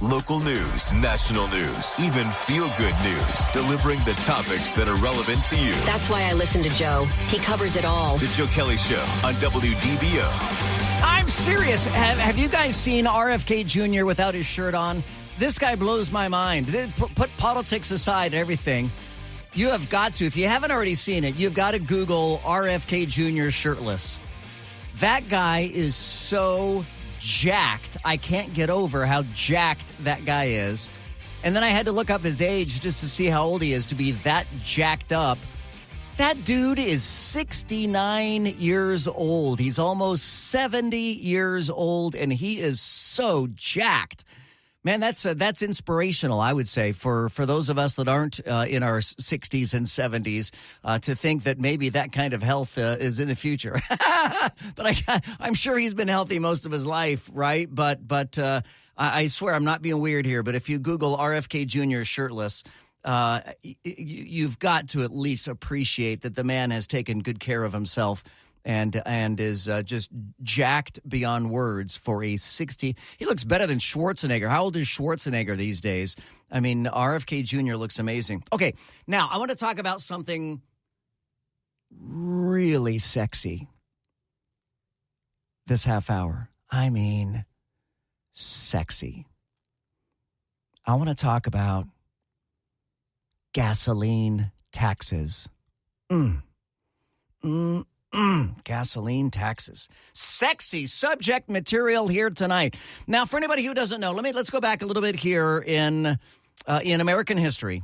Local news, national news, even feel-good news. Delivering the topics that are relevant to you. That's why I listen to Joe. He covers it all. The Joe Kelley Show on WDBO. I'm serious. Have you guys seen RFK Jr. without his shirt on? This guy blows my mind. Put politics aside and everything. You have got to, if you haven't already seen it, you've got to Google RFK Jr. shirtless. That guy is so jacked. I can't get over how jacked that guy is. And then I had to look up his age just to see how old he is to be that jacked up. That dude is 69 years old. He's almost 70 years old, and he is so jacked. Man, that's inspirational, I would say, for those of us that aren't in our 60s and 70s to think that maybe that kind of health is in the future. But I'm sure he's been healthy most of his life, right? But I swear I'm not being weird here. But if you Google RFK Jr. shirtless, you've got to at least appreciate that the man has taken good care of himself. And is just jacked beyond words for a 60. He looks better than Schwarzenegger. How old is Schwarzenegger these days? I mean, RFK Jr. looks amazing. Okay, now I want to talk about something really sexy this half hour. I mean, sexy. I want to talk about gasoline taxes. Gasoline taxes. Sexy subject material here tonight. Now, for anybody who doesn't know, let's go back a little bit here in American history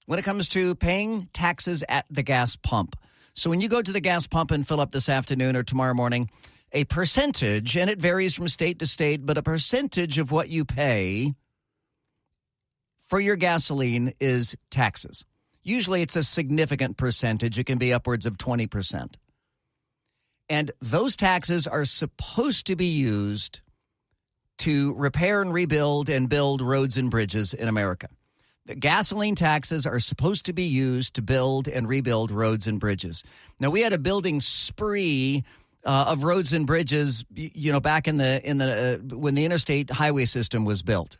when it comes to paying taxes at the gas pump. So when you go to the gas pump and fill up this afternoon or tomorrow morning, a percentage, and it varies from state to state, but a percentage of what you pay for your gasoline is taxes. Usually it's a significant percentage. It can be upwards of 20%. And those taxes are supposed to be used to repair and rebuild and build roads and bridges in America. The gasoline taxes are supposed to be used to build and rebuild roads and bridges. Now, we had a building spree of roads and bridges, back in the when the interstate highway system was built.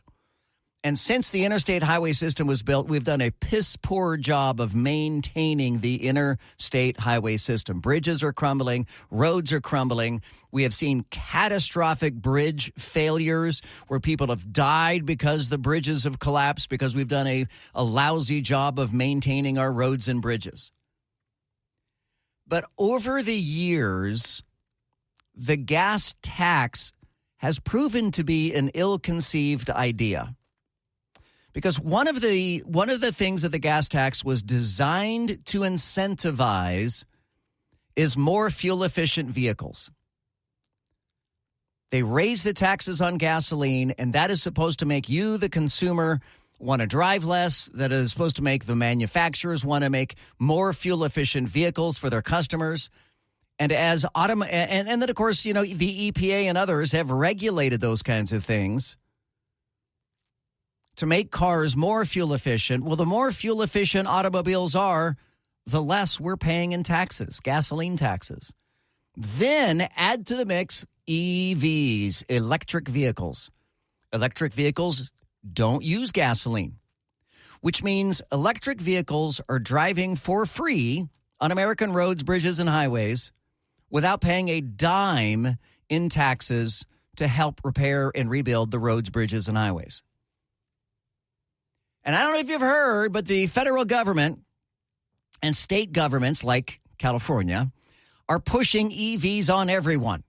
And since the interstate highway system was built, we've done a piss-poor job of maintaining the interstate highway system. Bridges are crumbling. Roads are crumbling. We have seen catastrophic bridge failures where people have died because the bridges have collapsed because we've done a lousy job of maintaining our roads and bridges. But over the years, the gas tax has proven to be an ill-conceived idea. Because one of the things that the gas tax was designed to incentivize is more fuel-efficient vehicles. They raise the taxes on gasoline, and that is supposed to make you, the consumer, want to drive less. That is supposed to make the manufacturers want to make more fuel-efficient vehicles for their customers. And and then, of course, the EPA and others have regulated those kinds of things to make cars more fuel efficient. Well, the more fuel efficient automobiles are, the less we're paying in taxes, gasoline taxes. Then add to the mix EVs, electric vehicles. Electric vehicles don't use gasoline, which means electric vehicles are driving for free on American roads, bridges, and highways without paying a dime in taxes to help repair and rebuild the roads, bridges, and highways. And I don't know if you've heard, but the federal government and state governments like California are pushing EVs on everyone.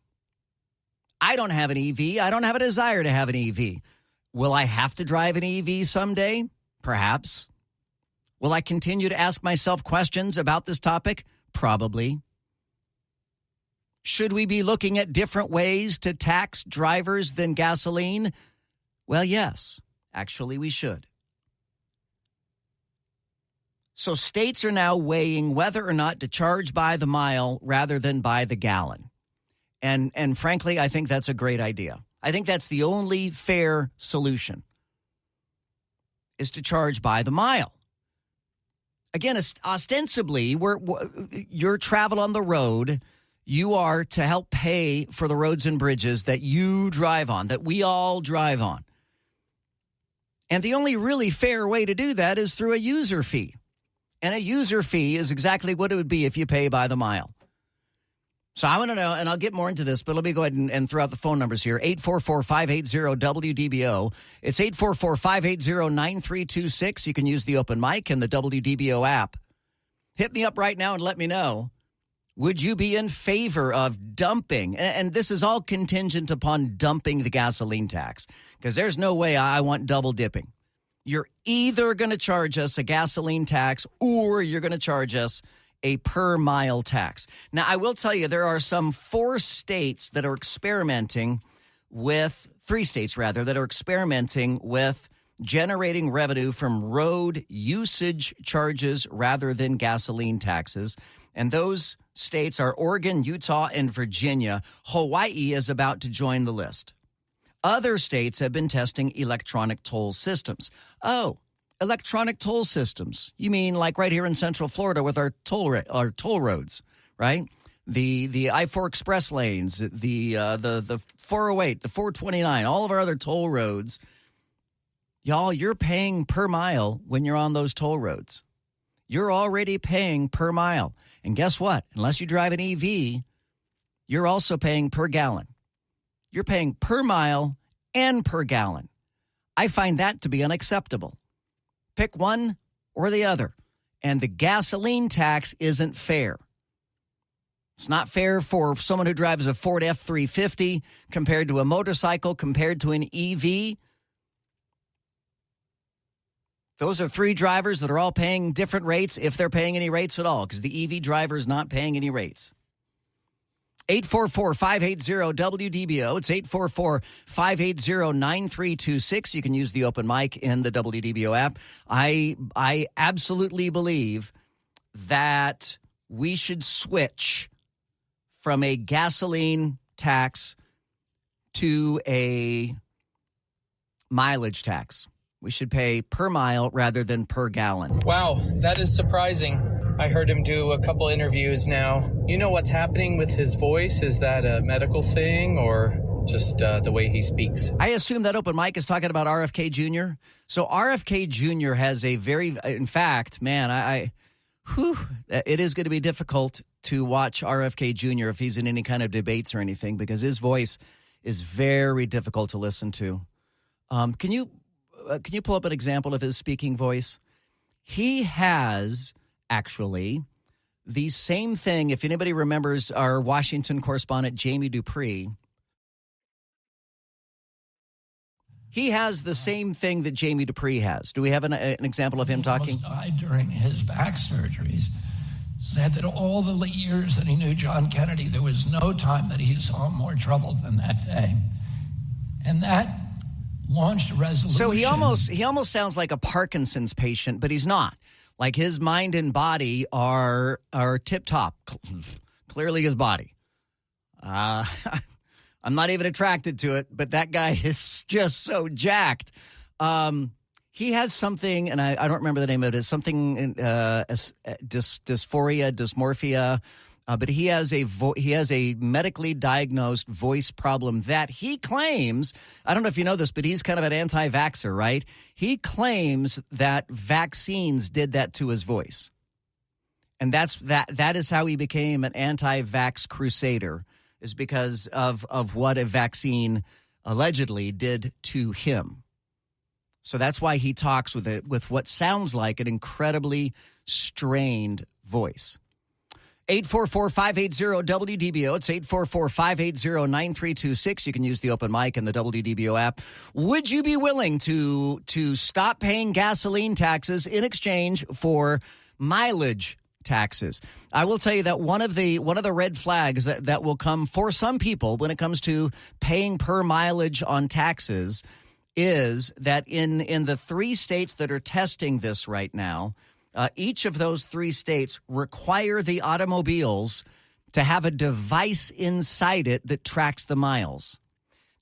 I don't have an EV. I don't have a desire to have an EV. Will I have to drive an EV someday? Perhaps. Will I continue to ask myself questions about this topic? Probably. Should we be looking at different ways to tax drivers than gasoline? Well, yes. Actually, we should. So states are now weighing whether or not to charge by the mile rather than by the gallon. And frankly, I think that's a great idea. I think that's the only fair solution, is to charge by the mile. Again, ostensibly, your travel on the road, you are to help pay for the roads and bridges that you drive on, that we all drive on. And the only really fair way to do that is through a user fee. And a user fee is exactly what it would be if you pay by the mile. So I want to know, and I'll get more into this, but let me go ahead and throw out the phone numbers here. 844-580-WDBO. It's 844-580-9326. You can use the open mic and the WDBO app. Hit me up right now and let me know. Would you be in favor of dumping? And this is all contingent upon dumping the gasoline tax, because there's no way I want double dipping. You're either going to charge us a gasoline tax or you're going to charge us a per mile tax. Now, I will tell you, there are some 3 states that are experimenting with generating revenue from road usage charges rather than gasoline taxes. And those states are Oregon, Utah, and Virginia. Hawaii is about to join the list. Other states have been testing electronic toll systems. Oh, electronic toll systems. You mean like right here in Central Florida with our toll roads, right? The I-4 express lanes, the 408, the 429, all of our other toll roads. Y'all, you're paying per mile when you're on those toll roads. You're already paying per mile. And guess what? Unless you drive an EV, you're also paying per gallon. You're paying per mile and per gallon. I find that to be unacceptable. Pick one or the other. And the gasoline tax isn't fair. It's not fair for someone who drives a Ford F-350 compared to a motorcycle, compared to an EV. Those are 3 drivers that are all paying different rates, if they're paying any rates at all, because the EV driver is not paying any rates. 844-580-WDBO. It's 844-580-9326. You can use the open mic in the WDBO app. I absolutely believe that we should switch from a gasoline tax to a mileage tax. We should pay per mile rather than per gallon. Wow, that is surprising. I heard him do a couple interviews now. You know what's happening with his voice? Is that a medical thing or just the way he speaks? I assume that open mic is talking about RFK Jr. So RFK Jr. has a very, in fact, man, it is going to be difficult to watch RFK Jr. if he's in any kind of debates or anything, because his voice is very difficult to listen to. Can you pull up an example of his speaking voice? He has actually the same thing. If anybody remembers our Washington correspondent, Jamie Dupree, he has the same thing that Jamie Dupree has. Do we have an example of him talking? He almost died during his back surgeries. Said that all the years that he knew John Kennedy, there was no time that he saw him more troubled than that day. And that launched a resolution. So he almost sounds like a Parkinson's patient, but he's not. Like his mind and body are tip-top. Clearly his body. I'm not even attracted to it, but that guy is just so jacked. He has something, and I don't remember the name of it. It's something dysmorphia. But he has a medically diagnosed voice problem that he claims, I don't know if you know this, but he's kind of an anti-vaxxer, right? He claims that vaccines did that to his voice. And that is how he became an anti-vax crusader, is because of what a vaccine allegedly did to him. So that's why he talks with what sounds like an incredibly strained voice. 844-580-WDBO. It's 844-580-9326. You can use the open mic and the WDBO app. Would you be willing to stop paying gasoline taxes in exchange for mileage taxes? I will tell you that one of the red flags that will come for some people when it comes to paying per mileage on taxes is that in the 3 states that are testing this right now, each of those 3 states require the automobiles to have a device inside it that tracks the miles.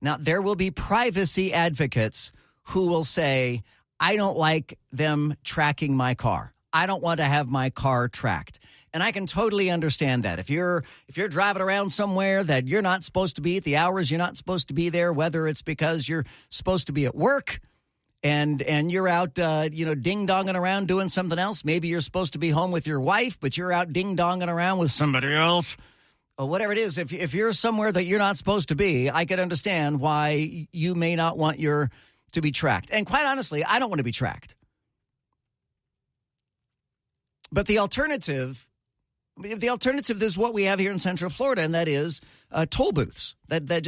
Now, there will be privacy advocates who will say, I don't like them tracking my car. I don't want to have my car tracked. And I can totally understand that. If you're driving around somewhere that you're not supposed to be at the hours you're not supposed to be there, whether it's because you're supposed to be at work and you're out, ding-donging around doing something else. Maybe you're supposed to be home with your wife, but you're out ding-donging around with somebody else. Or whatever it is, if you're somewhere that you're not supposed to be, I could understand why you may not want to be tracked. And quite honestly, I don't want to be tracked. But the alternative is what we have here in Central Florida, and that is toll booths that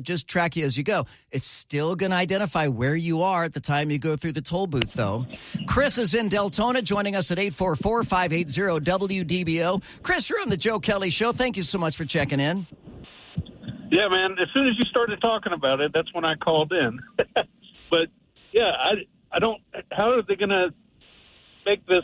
just track you as you go. It's still going to identify where you are at the time you go through the toll booth, though. Chris is in Deltona, joining us at 844-580-WDBO. Chris, you're on the Joe Kelley Show. Thank you so much for checking in. Yeah, man. As soon as you started talking about it, that's when I called in. But yeah, I don't. How are they going to make this,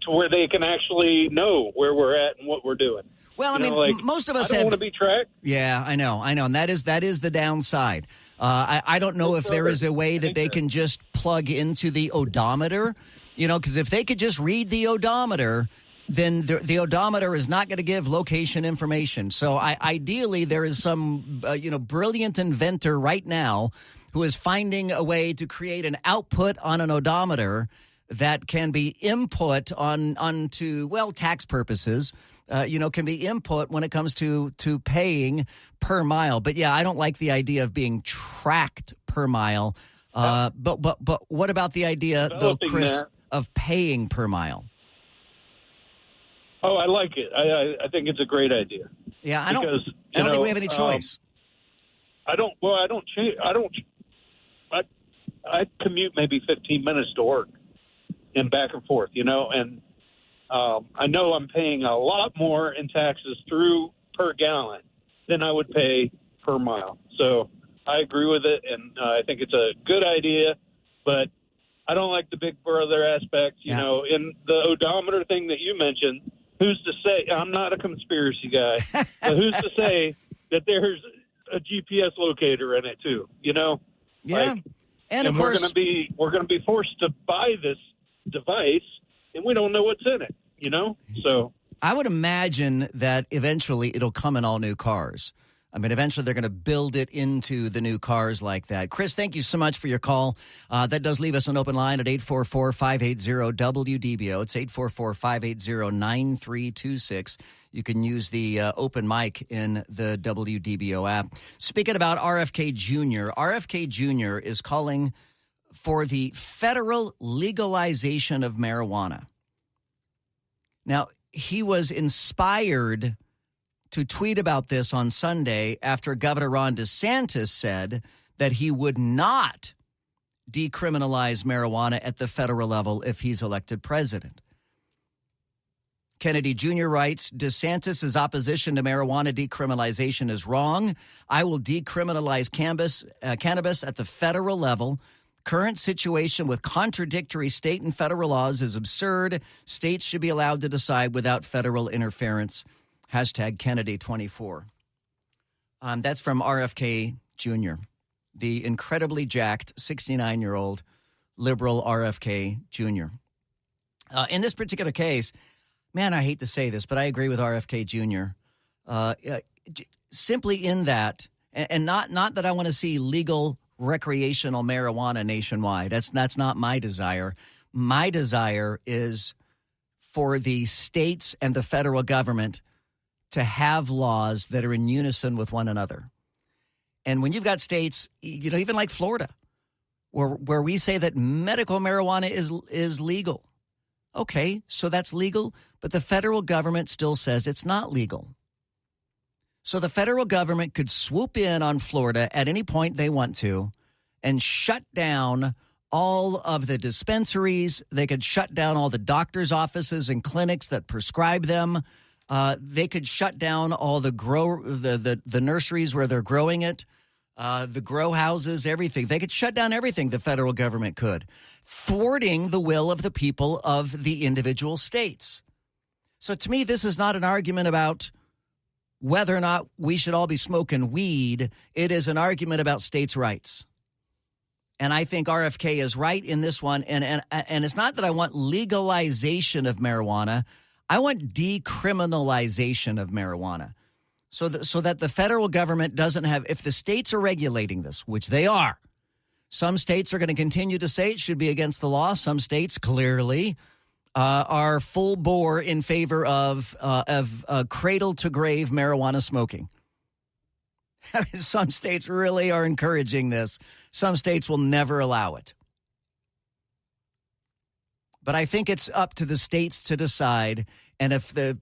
to where they can actually know where we're at and what we're doing? Well, most of us I don't want to be tracked. Yeah, I know, and that is the downside. I don't know if there is a way that they can just plug into the odometer, because if they could just read the odometer, then the odometer is not going to give location information. So ideally, there is some brilliant inventor right now who is finding a way to create an output on an odometer that can be input onto tax purposes. Can be input when it comes to paying per mile. But yeah, I don't like the idea of being tracked per mile. But what about the idea, though, Chris, of paying per mile? Oh, I like it. I think it's a great idea. Yeah, I don't think we have any choice. I commute maybe 15 minutes to work and back and forth, and I know I'm paying a lot more in taxes through per gallon than I would pay per mile. So I agree with it, and I think it's a good idea, but I don't like the big brother aspect, in the odometer thing that you mentioned. Who's to say? I'm not a conspiracy guy, but who's to say that there's a GPS locator in it too? Yeah, and of course we're going to be forced to buy this device, and we don't know what's in it. So I would imagine that eventually it'll come in all new cars. Eventually they're going to build it into the new cars like that. Chris, thank you so much for your call. That does leave us an open line at 844-580-WDBO. It's 844-580-9326. You can use the open mic in the WDBO app. Speaking about RFK Jr., RFK Jr. is calling for the federal legalization of marijuana. Now, he was inspired to tweet about this on Sunday after Governor Ron DeSantis said that he would not decriminalize marijuana at the federal level if he's elected president. Kennedy Jr. writes, DeSantis' opposition to marijuana decriminalization is wrong. I will decriminalize cannabis at the federal level. Current situation with contradictory state and federal laws is absurd. States should be allowed to decide without federal interference. Hashtag Kennedy24. That's from RFK Jr., the incredibly jacked 69-year-old liberal RFK Jr. In this particular case, man, I hate to say this, but I agree with RFK Jr. Simply in that, and not that I want to see legal recreational marijuana nationwide. That's not my desire. My desire is for the states and the federal government to have laws that are in unison with one another. And when you've got states, even like Florida, where we say that medical marijuana is legal. Okay, so that's legal, but the federal government still says it's not legal. So the federal government could swoop in on Florida at any point they want to and shut down all of the dispensaries. They could shut down all the doctors' offices and clinics that prescribe them. They could shut down all the nurseries where they're growing it, the grow houses, everything. They could shut down everything, the federal government could, thwarting the will of the people of the individual states. So to me, this is not an argument about whether or not we should all be smoking weed. It is an argument about states' rights. And I think RFK is right in this one. And it's not that I want legalization of marijuana. I want decriminalization of marijuana. So that the federal government doesn't have, if the states are regulating this, which they are, Some states are going to continue to say it should be against the law. Some states clearly are full bore in favor of cradle-to-grave marijuana smoking. Some states really are encouraging this. Some states will never allow it. But I think it's up to the states to decide. And if the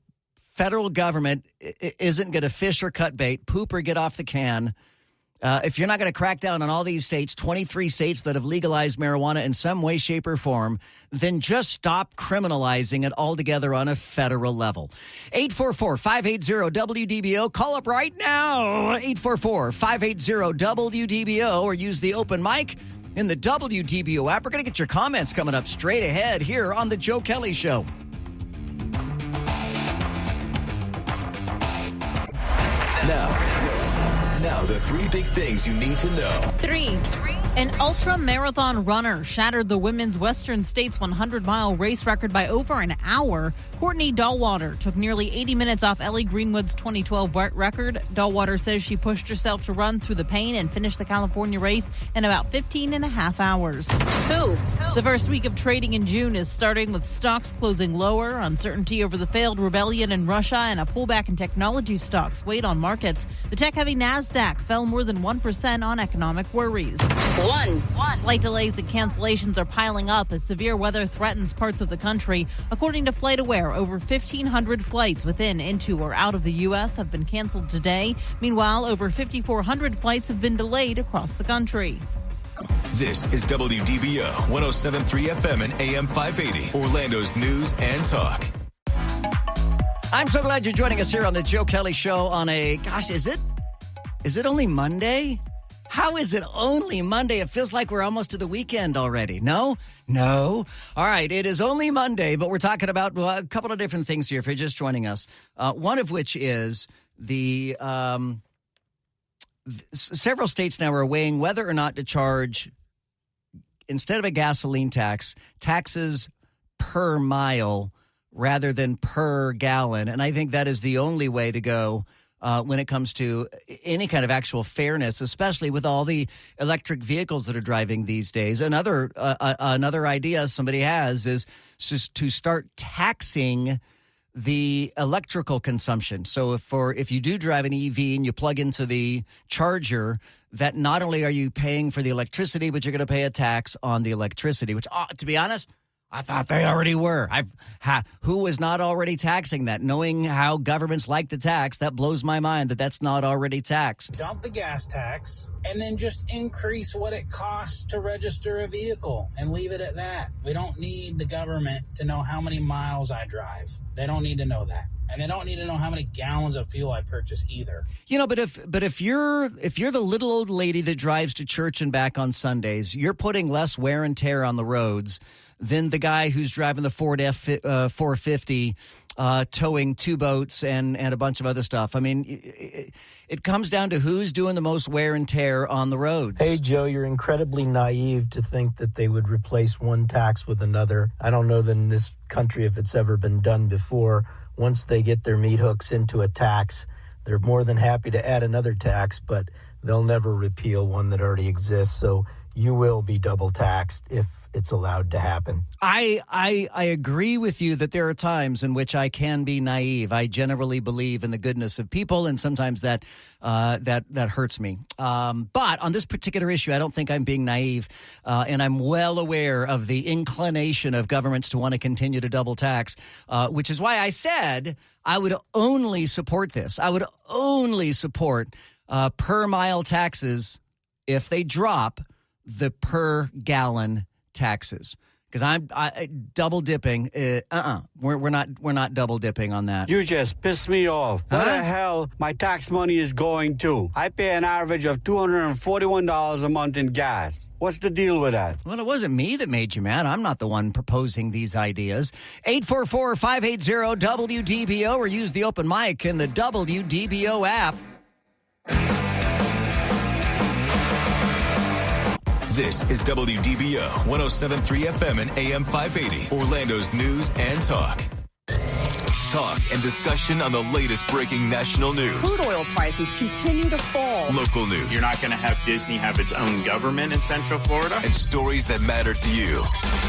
federal government isn't going to fish or cut bait, poop or get off the can, if you're not going to crack down on all these states, 23 states that have legalized marijuana in some way, shape, or form, then just stop criminalizing it altogether on a federal level. 844-580-WDBO. Call up right now, 844-580-WDBO, or use the open mic in the WDBO app. We're going to get your comments coming up straight ahead here on The Joe Kelley Show. Now, the three big things you need to know. 3. An ultra-marathon runner shattered the women's Western States 100-mile race record by over an hour. Courtney Dahlwater took nearly 80 minutes off Ellie Greenwood's 2012 record. Dahlwater says she pushed herself to run through the pain and finish the California race in about 15 and a half hours. 2. The first week of trading in June is starting with stocks closing lower. Uncertainty over the failed rebellion in Russia and a pullback in technology stocks weighed on markets. The tech-heavy NASDAQ fell more than 1% on economic worries. 1. Flight delays and cancellations are piling up as severe weather threatens parts of the country. According to FlightAware, over 1,500 flights within, into, or out of the U.S. have been canceled today. Meanwhile, over 5,400 flights have been delayed across the country. This is WDBO 107.3 FM and AM 580, Orlando's news and talk. I'm so glad you're joining us here on the Joe Kelley Show on a, gosh, is it only Monday? How is it only Monday? It feels like we're almost to the weekend already. No. All right, it is only Monday, but we're talking about a couple of different things here if you're just joining us. One of which is the several states now are weighing whether or not to charge, instead of a gasoline tax, taxes per mile rather than per gallon. And I think that is the only way to go when it comes to any kind of actual fairness, especially with all the electric vehicles that are driving these days. Another idea somebody has is to start taxing the electrical consumption. So if you do drive an EV and you plug into the charger, that not only are you paying for the electricity, but you're going to pay a tax on the electricity, which, to be honest, I thought they already were. Who was not already taxing that? Knowing how governments like to tax, that blows my mind that that's not already taxed. Dump the gas tax and then just increase what it costs to register a vehicle and leave it at that. We don't need the government to know how many miles I drive. They don't need to know that. And they don't need to know how many gallons of fuel I purchase either. You know, but if you're the little old lady that drives to church and back on Sundays, you're putting less wear and tear on the roads than the guy who's driving the Ford F-450, towing two boats and a bunch of other stuff. I mean, it comes down to who's doing the most wear and tear on the roads. Hey, Joe, you're incredibly naive to think that they would replace one tax with another. I don't know that in this country if it's ever been done before. Once they get their meat hooks into a tax, they're more than happy to add another tax, but they'll never repeal one that already exists. So you will be double taxed if it's allowed to happen. I agree with you that there are times in which I can be naive. I generally believe in the goodness of people, and sometimes that hurts me. But on this particular issue, I don't think I'm being naive, and I'm well aware of the inclination of governments to want to continue to double tax, which is why I said I would only support this. I would only support per mile taxes if they drop the per gallon taxes, because I'm double dipping. We're not double dipping on that. You just pissed me off. Where the hell my tax money is going to? I pay an average of $241 a month in gas. What's the deal with that? Well, it wasn't me that made you mad. I'm not the one proposing these ideas. 844-580-WDBO, or use the open mic in the WDBO app. This is WDBO 107.3 FM and AM 580, Orlando's news and talk. talk and discussion on the latest breaking national news. Crude oil prices continue to fall. Local news. You're not going to have Disney have its own government in Central Florida. And stories that matter to you.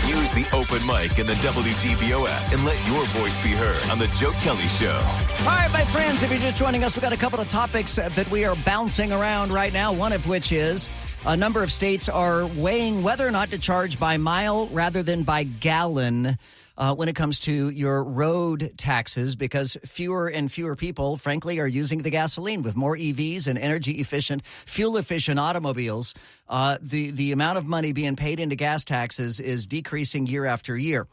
Use the open mic in the WDBO app and let your voice be heard on the Joe Kelley Show. All right, my friends, if you're just joining us, we've got a couple of topics that we are bouncing around right now, one of which is a number of states are weighing whether or not to charge by mile rather than by gallon when it comes to your road taxes, because fewer and fewer people, frankly, are using the gasoline. With more EVs and energy-efficient, fuel-efficient automobiles, the amount of money being paid into gas taxes is decreasing year after year.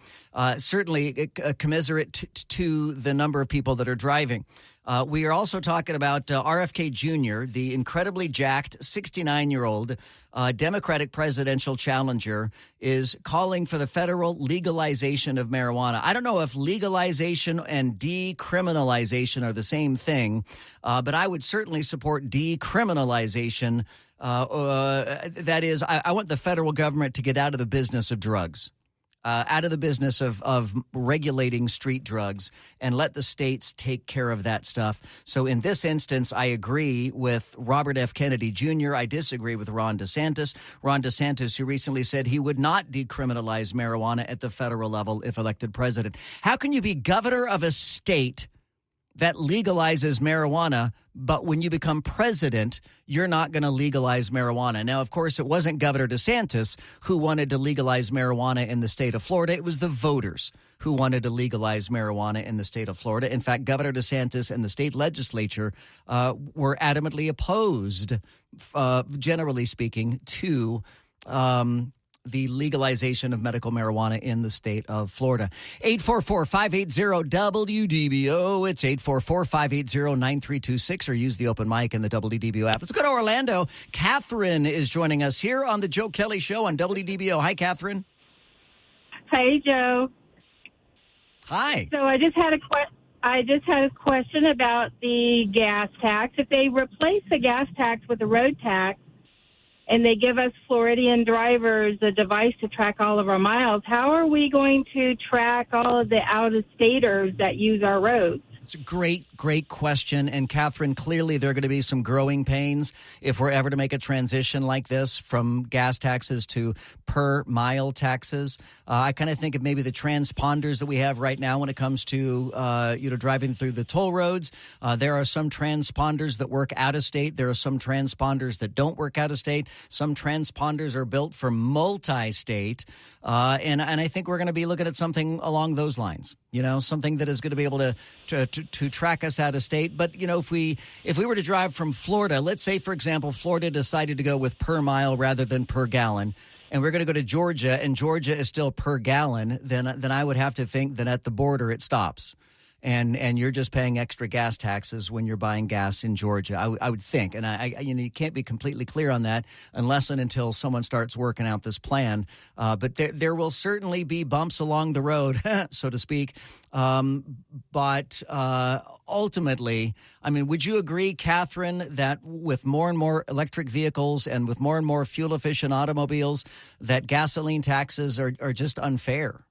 Certainly commiserate to the number of people that are driving. We are also talking about RFK Jr., the incredibly jacked 69-year-old Democratic presidential challenger, is calling for the federal legalization of marijuana. I don't know if legalization and decriminalization are the same thing, but I would certainly support decriminalization. That is, I want the federal government to get out of the business of drugs. Out of the business of regulating street drugs and let the states take care of that stuff. So in this instance, I agree with Robert F. Kennedy Jr. I disagree with Ron DeSantis. Ron DeSantis, who recently said he would not decriminalize marijuana at the federal level if elected president. How can you be governor of a state that legalizes marijuana, but when you become president, you're not going to legalize marijuana? Now, of course, it wasn't Governor DeSantis who wanted to legalize marijuana in the state of Florida. It was the voters who wanted to legalize marijuana in the state of Florida. In fact, Governor DeSantis and the state legislature were adamantly opposed, generally speaking, to the legalization of medical marijuana in the state of Florida. 844-580-WDBO. It's 844-580-9326, or use the open mic in the WDBO app. Let's go to Orlando. Catherine is joining us here on the Joe Kelley Show on WDBO. Hi, Catherine. Hey, Joe. Hi. So I just had a question about the gas tax. If they replace the gas tax with a road tax, and they give us Floridian drivers a device to track all of our miles, how are we going to track all of the out-of-staters that use our roads? It's a great question. And, Catherine, clearly there are going to be some growing pains if we're ever to make a transition like this from gas taxes to per-mile taxes. I kind of think of maybe the transponders that we have right now when it comes to, driving through the toll roads. There are some transponders that work out of state. There are some transponders that don't work out of state. Some transponders are built for multi-state. And I think we're going to be looking at something along those lines, something that is going to be able to track us out of state. But, if we were to drive from Florida, let's say, for example, Florida decided to go with per mile rather than per gallon, and we're going to go to Georgia, and Georgia is still per gallon, then I would have to think that at the border it stops. And you're just paying extra gas taxes when you're buying gas in Georgia, I would think. And you can't be completely clear on that unless and until someone starts working out this plan. But there will certainly be bumps along the road, so to speak. But ultimately, would you agree, Catherine, that with more and more electric vehicles and with more and more fuel-efficient automobiles, that gasoline taxes are just unfair?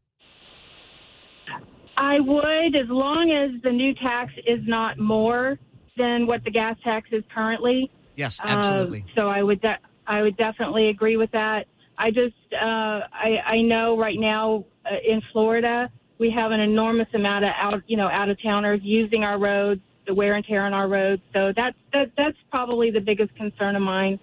I would, as long as the new tax is not more than what the gas tax is currently. Yes, absolutely. So I would definitely agree with that. I know right now in Florida we have an enormous amount of out-of-towners using our roads, the wear and tear on our roads. So that's probably the biggest concern of mine.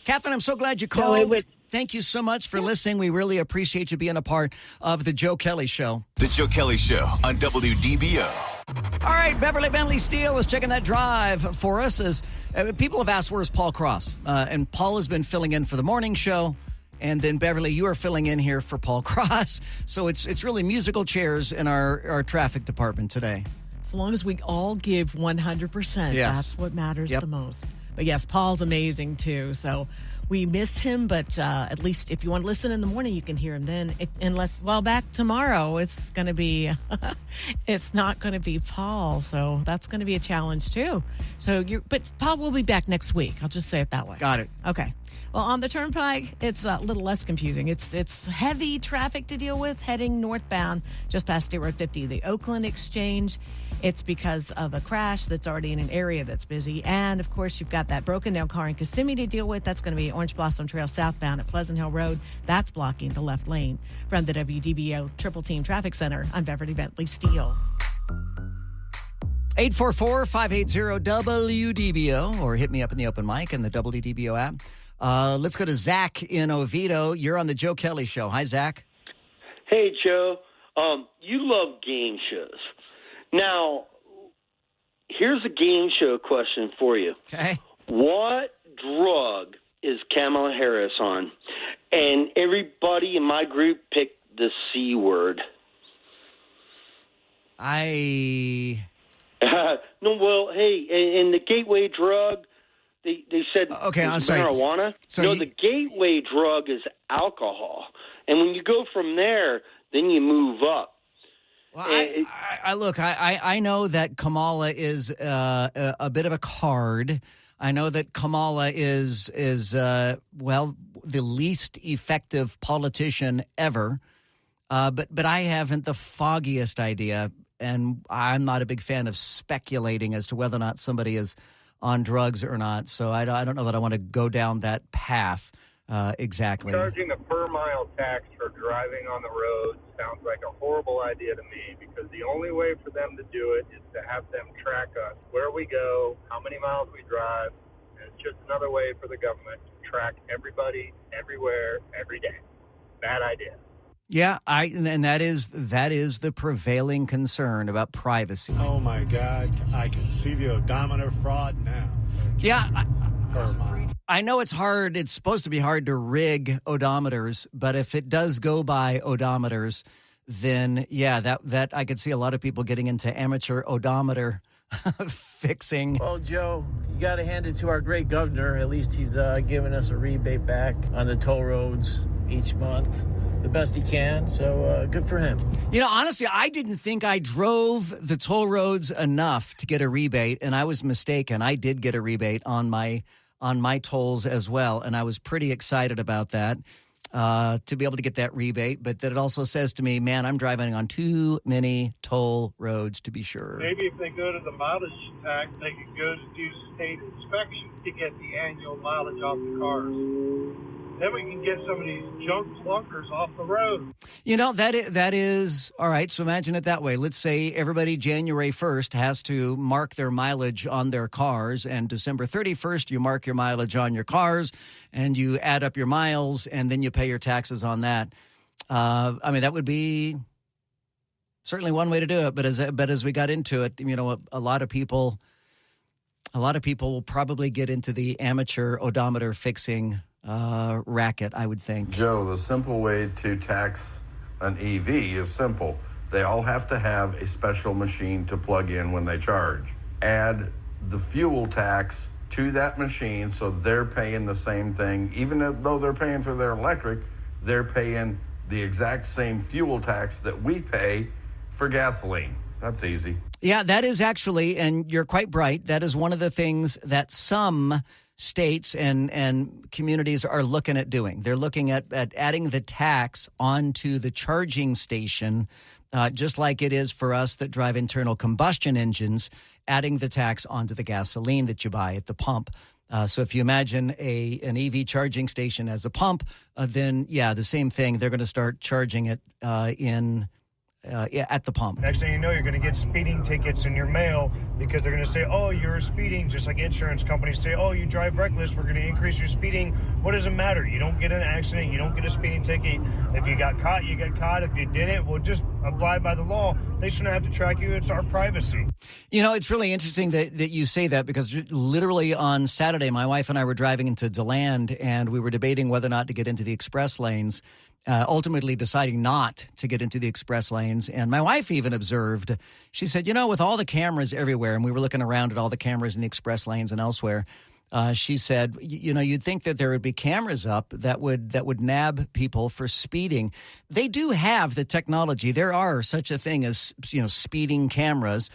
Catherine, I'm so glad you called. Thank you so much for listening. We really appreciate you being a part of the Joe Kelley Show. The Joe Kelley Show on WDBO. All right, Beverly Bentley Steele is checking that drive for us. As people have asked, where's Paul Cross? And Paul has been filling in for the morning show. And then, Beverly, you are filling in here for Paul Cross. So it's really musical chairs in our traffic department today. As long as we all give 100%, yes. That's what matters the most. But yes, Paul's amazing too. So we missed him, but at least if you want to listen in the morning, you can hear him then. Back tomorrow, it's going to be, it's not going to be Paul. So that's going to be a challenge too. But Paul will be back next week. I'll just say it that way. Got it. Okay. Well, on the Turnpike, it's a little less confusing. It's heavy traffic to deal with heading northbound just past State Road 50. The Oakland Exchange, it's because of a crash that's already in an area that's busy. And, of course, you've got that broken down car in Kissimmee to deal with. That's going to be Orange Blossom Trail southbound at Pleasant Hill Road. That's blocking the left lane. From the WDBO Triple Team Traffic Center, I'm Beverly Bentley Steele. 844-580-WDBO, or hit me up in the open mic and the WDBO app. Let's go to Zach in Oviedo. You're on the Joe Kelley Show. Hi, Zach. Hey, Joe. You love game shows. Now, here's a game show question for you. Okay. What drug is Kamala Harris on? And everybody in my group picked the C word. No, well, hey, and the gateway drug, they said okay, I'm sorry. Marijuana. Sorry, no, the gateway drug is alcohol. And when you go from there, then you move up. Well, I know that Kamala is a bit of a card. I know that Kamala is the least effective politician ever. But I haven't the foggiest idea, and I'm not a big fan of speculating as to whether or not somebody is on drugs or not. So I don't know that I want to go down that path exactly. Charging a per-mile tax for driving on the road sounds like a horrible idea to me, because the only way for them to do it is to have them track us, where we go, how many miles we drive, and it's just another way for the government to track everybody, everywhere, every day. Bad idea. Yeah, and that is the prevailing concern about privacy. Oh my God, I can see the odometer fraud now. Yeah, I know it's hard. It's supposed to be hard to rig odometers, but if it does go by odometers, then yeah, that I could see a lot of people getting into amateur odometer fixing. Well, Joe, you got to hand it to our great governor. At least he's giving us a rebate back on the toll roads each month, the best he can. So good for him. You know, honestly, I didn't think I drove the toll roads enough to get a rebate, and I was mistaken. I did get a rebate on my tolls as well, and I was pretty excited about that. To be able to get that rebate, but that it also says to me, man, I'm driving on too many toll roads to be sure. Maybe if they go to the mileage tax, they could go to do state inspection to get the annual mileage off the cars. Then we can get some of these junk clunkers off the road. You know, that is all right. So imagine it that way. Let's say everybody January 1st has to mark their mileage on their cars, and December 31st, you mark your mileage on your cars, and you add up your miles, and then you pay your taxes on that. I mean, that would be certainly one way to do it. But as we got into it, you know, a lot of people will probably get into the amateur odometer fixing racket, I would think. Joe, the simple way to tax an EV is simple. They all have to have a special machine to plug in when they charge. Add the fuel tax to that machine so they're paying the same thing. Even though they're paying for their electric, they're paying the exact same fuel tax that we pay for gasoline. That's easy. Yeah, that is actually, and you're quite bright, that is one of the things that some states and communities are looking at doing. They're looking at adding the tax onto the charging station, just like it is for us that drive internal combustion engines, adding the tax onto the gasoline that you buy at the pump. So if you imagine an EV charging station as a pump, then, yeah, the same thing. They're going to start charging it at the pump. Next thing you know, you're going to get speeding tickets in your mail because they're going to say, oh, you're speeding, just like insurance companies say, oh, you drive reckless, we're going to increase your speeding. What does it matter? You don't get an accident, you don't get a speeding ticket. If you got caught, you get caught. If you didn't, we'll just abide by the law. They shouldn't have to track you. It's our privacy. You know, it's really interesting that you say that, because literally on Saturday, my wife and I were driving into DeLand, and we were debating whether or not to get into the express lanes. Ultimately deciding not to get into the express lanes. And my wife even observed, she said, you know, with all the cameras everywhere, and we were looking around at all the cameras in the express lanes and elsewhere, She said, you'd think that there would be cameras up that would nab people for speeding. They do have the technology. There are such a thing as, speeding cameras.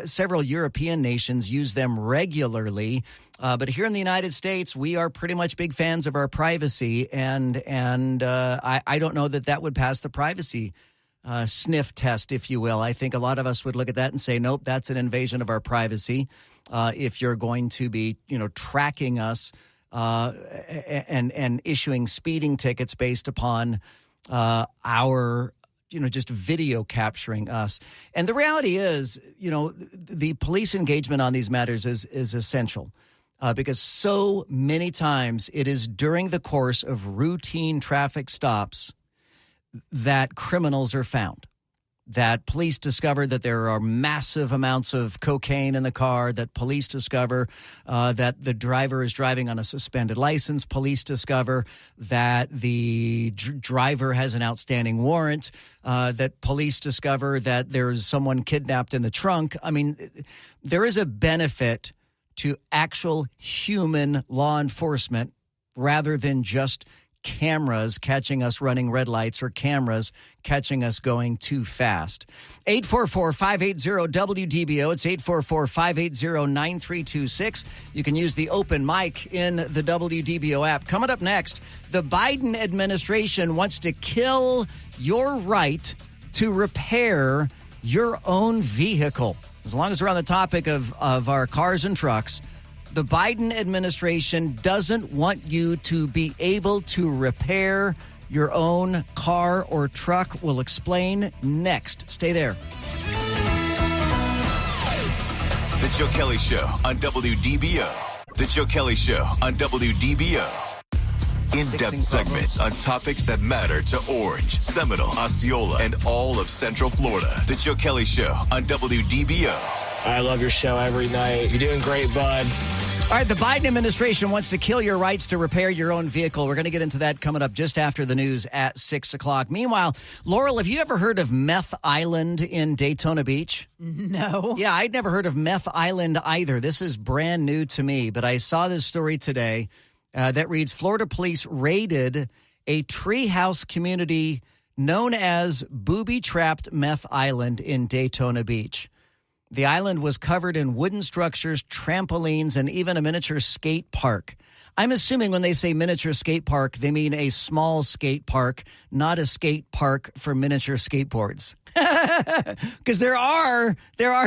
Several European nations use them regularly. But here in the United States, we are pretty much big fans of our privacy. And I don't know that would pass the privacy sniff test, if you will. I think a lot of us would look at that and say, nope, that's an invasion of our privacy. If you're going to be, tracking us and issuing speeding tickets based upon our, just video capturing us. And the reality is, the police engagement on these matters is essential because so many times it is during the course of routine traffic stops that criminals are found. That police discover that there are massive amounts of cocaine in the car, that police discover that the driver is driving on a suspended license, police discover that the driver has an outstanding warrant, that police discover that there's someone kidnapped in the trunk. I mean, there is a benefit to actual human law enforcement rather than just cameras catching us running red lights or cameras catching us going too fast. 844-580-WDBO. It's 844-580-9326. You can use the open mic in the WDBO app. Coming up next, the Biden administration wants to kill your right to repair your own vehicle. As long as we're on the topic of our cars and trucks, the Biden administration doesn't want you to be able to repair your own car or truck. We'll explain next. Stay there. The Joe Kelley Show on WDBO. The Joe Kelley Show on WDBO. In-depth segments on topics that matter to Orange, Seminole, Osceola, and all of Central Florida. The Joe Kelley Show on WDBO. I love your show every night. You're doing great, bud. All right, the Biden administration wants to kill your rights to repair your own vehicle. We're going to get into that coming up just after the news at 6 o'clock. Meanwhile, Laurel, have you ever heard of Meth Island in Daytona Beach? No. Yeah, I'd never heard of Meth Island either. This is brand new to me, but I saw this story today that reads, Florida police raided a treehouse community known as booby-trapped Meth Island in Daytona Beach. The island was covered in wooden structures, trampolines, and even a miniature skate park. I'm assuming when they say miniature skate park, they mean a small skate park, not a skate park for miniature skateboards. Because there are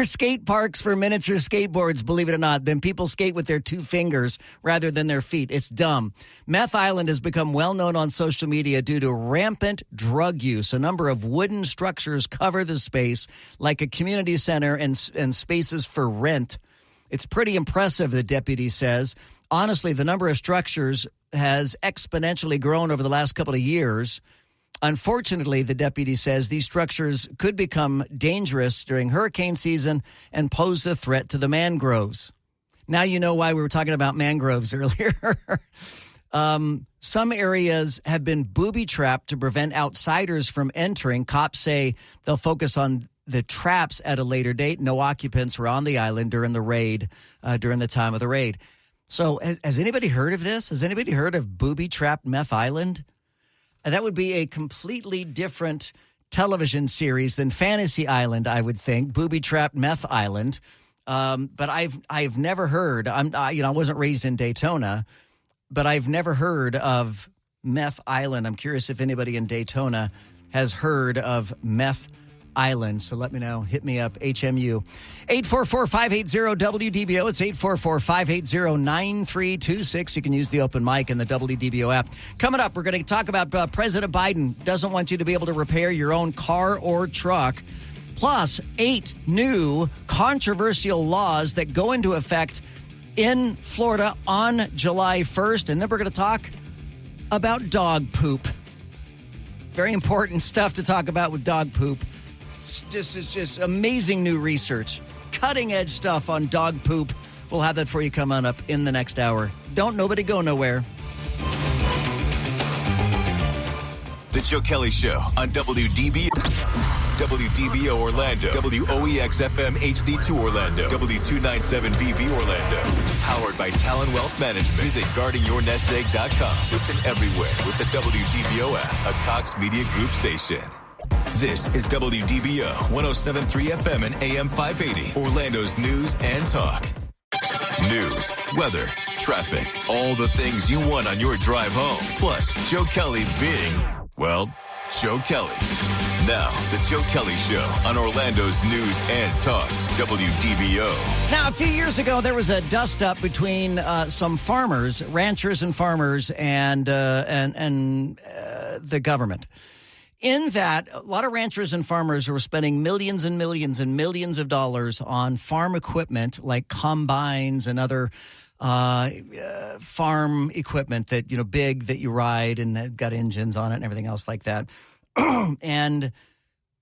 skate parks for miniature skateboards, believe it or not. Then people skate with their two fingers rather than their feet. It's dumb. Meth Island has become well known on social media due to rampant drug use. A number of wooden structures cover the space like a community center and spaces for rent. It's pretty impressive, the deputy says. Honestly, the number of structures has exponentially grown over the last couple of years. Unfortunately, the deputy says these structures could become dangerous during hurricane season and pose a threat to the mangroves. Now you know why we were talking about mangroves earlier. Some areas have been booby-trapped to prevent outsiders from entering. Cops say they'll focus on the traps at a later date. No occupants were on the island during the raid, during the time of the raid. So has anybody heard of this? Has anybody heard of booby-trapped Meth Island? That would be a completely different television series than Fantasy Island, I would think. Booby-trapped Meth Island. But I've never heard. I wasn't raised in Daytona, but I've never heard of Meth Island. I'm curious if anybody in Daytona has heard of Meth Island. So let me know. Hit me up, HMU. 844-580-WDBO. It's 844-580-9326. You can use the open mic in the WDBO app. Coming up, we're going to talk about President Biden doesn't want you to be able to repair your own car or truck. Plus, 8 new controversial laws that go into effect in Florida on July 1st. And then we're going to talk about dog poop. Very important stuff to talk about with dog poop. This is just amazing new research. Cutting edge stuff on dog poop. We'll have that for you coming up in the next hour. Don't nobody go nowhere. The Joe Kelley Show on WDBO. WDBO Orlando, WOEX FM HD2 Orlando, W297VV Orlando. Powered by Talon Wealth Management. Visit guardingyournestegg.com. Listen everywhere with the WDBO app, a Cox Media Group station. This is WDBO 107.3 FM and AM 580, Orlando's news and talk. News, weather, traffic, all the things you want on your drive home. Plus, Joe Kelley being, well, Joe Kelley. Now, the Joe Kelley Show on Orlando's news and talk, WDBO. Now, a few years ago, there was a dust-up between some farmers, ranchers and farmers, and the government. In that, a lot of ranchers and farmers were spending millions and millions and millions of dollars on farm equipment like combines and other farm equipment that, big that you ride and that got engines on it and everything else like that. And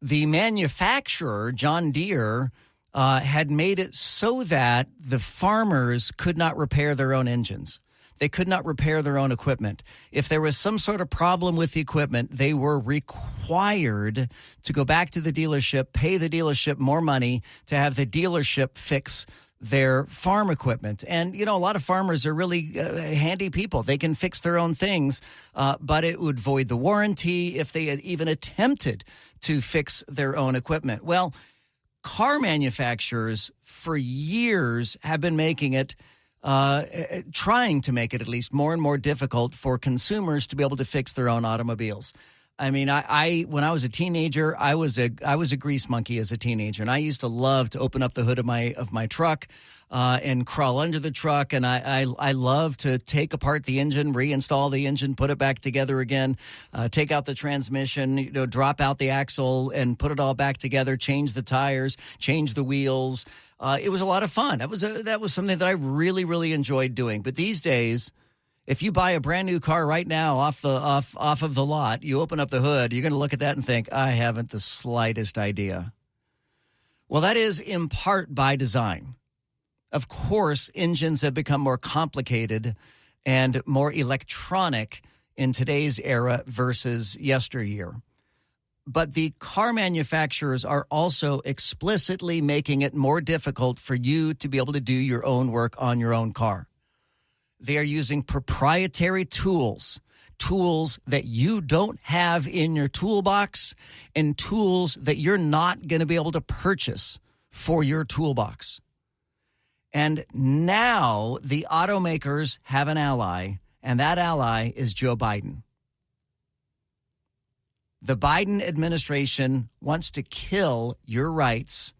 the manufacturer, John Deere, had made it so that the farmers could not repair their own engines. They could not repair their own equipment. If there was some sort of problem with the equipment, they were required to go back to the dealership, pay the dealership more money to have the dealership fix their farm equipment. And, a lot of farmers are really handy people. They can fix their own things, but it would void the warranty if they had even attempted to fix their own equipment. Well, car manufacturers for years have been making it trying to make it at least more and more difficult for consumers to be able to fix their own automobiles. I mean, I when I was a teenager, I was a grease monkey as a teenager, and I used to love to open up the hood of my truck and crawl under the truck, and I love to take apart the engine, reinstall the engine, put it back together again, take out the transmission, drop out the axle, and put it all back together, change the tires, change the wheels. It was a lot of fun. That was something that I really, really enjoyed doing. But these days, if you buy a brand new car right now off of the lot, you open up the hood, you're going to look at that and think, I haven't the slightest idea. Well, that is in part by design. Of course, engines have become more complicated and more electronic in today's era versus yesteryear. But the car manufacturers are also explicitly making it more difficult for you to be able to do your own work on your own car. They are using proprietary tools that you don't have in your toolbox and tools that you're not going to be able to purchase for your toolbox. And now the automakers have an ally, and that ally is Joe Biden. The Biden administration wants to kill your rights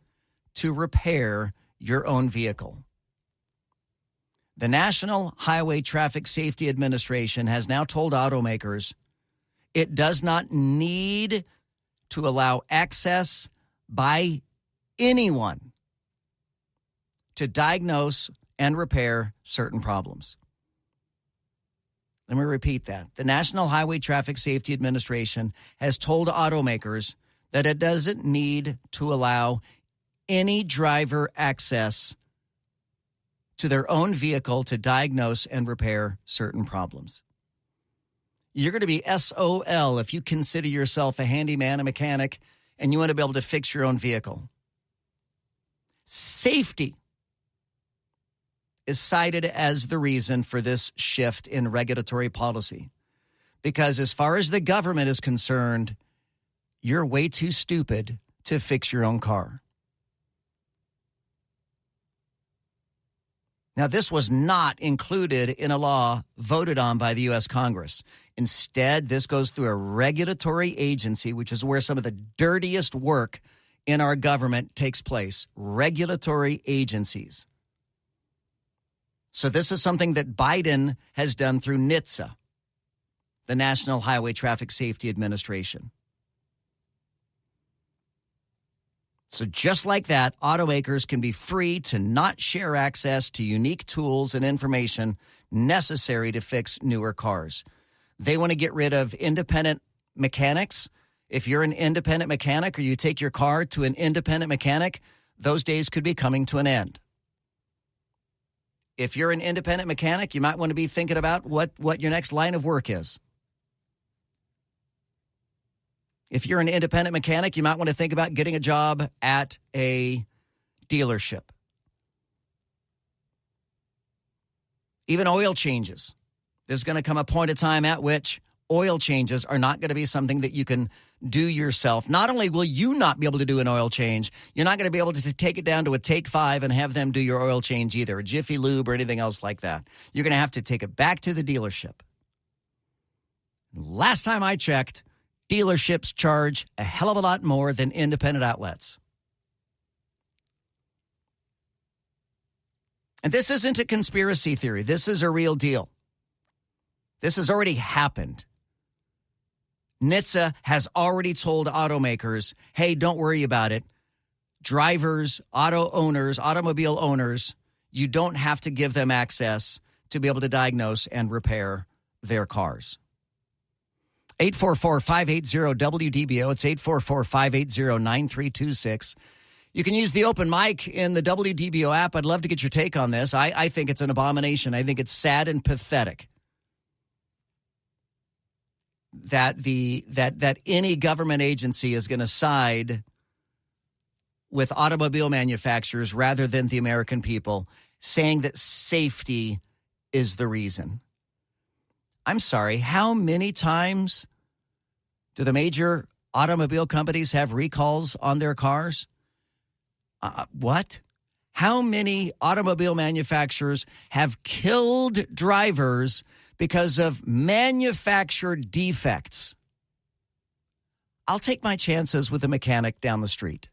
to repair your own vehicle. The National Highway Traffic Safety Administration has now told automakers it does not need to allow access by anyone to diagnose and repair certain problems. Let me repeat that. The National Highway Traffic Safety Administration has told automakers that it doesn't need to allow any driver access to their own vehicle to diagnose and repair certain problems. You're going to be SOL if you consider yourself a handyman, a mechanic, and you want to be able to fix your own vehicle. Safety is cited as the reason for this shift in regulatory policy. Because as far as the government is concerned, you're way too stupid to fix your own car. Now, this was not included in a law voted on by the U.S. Congress. Instead, this goes through a regulatory agency, which is where some of the dirtiest work in our government takes place. Regulatory agencies. So this is something that Biden has done through NHTSA, the National Highway Traffic Safety Administration. So just like that, automakers can be free to not share access to unique tools and information necessary to fix newer cars. They want to get rid of independent mechanics. If you're an independent mechanic or you take your car to an independent mechanic, those days could be coming to an end. If you're an independent mechanic, you might want to be thinking about what your next line of work is. If you're an independent mechanic, you might want to think about getting a job at a dealership. Even oil changes. There's going to come a point of time at which oil changes are not going to be something that you can do yourself. Not only will you not be able to do an oil change, you're not going to be able to take it down to a Take 5 and have them do your oil change either, a Jiffy Lube or anything else like that. You're going to have to take it back to the dealership. Last time I checked, dealerships charge a hell of a lot more than independent outlets. And this isn't a conspiracy theory. This is a real deal. This has already happened. NHTSA has already told automakers, hey, don't worry about it. Drivers, automobile owners, you don't have to give them access to be able to diagnose and repair their cars. 844-580-WDBO. It's 844-580-9326. You can use the open mic in the WDBO app. I'd love to get your take on this. I think it's an abomination. I think it's sad and pathetic that that any government agency is going to side with automobile manufacturers rather than the American people, saying that safety is the reason. I'm sorry, how many times do the major automobile companies have recalls on their cars? What? How many automobile manufacturers have killed drivers because of manufactured defects? I'll take my chances with a mechanic down the street.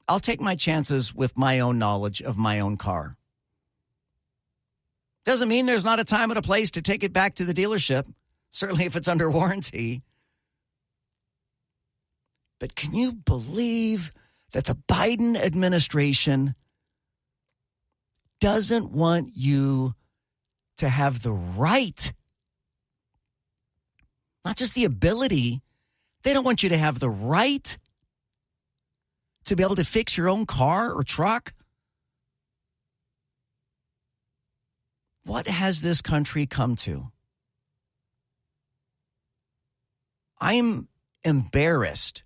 I'll take my chances with my own knowledge of my own car. Doesn't mean there's not a time and a place to take it back to the dealership, certainly if it's under warranty. But can you believe that the Biden administration doesn't want you to have the right, not just the ability, they don't want you to have the right to be able to fix your own car or truck? What has this country come to? I'm embarrassed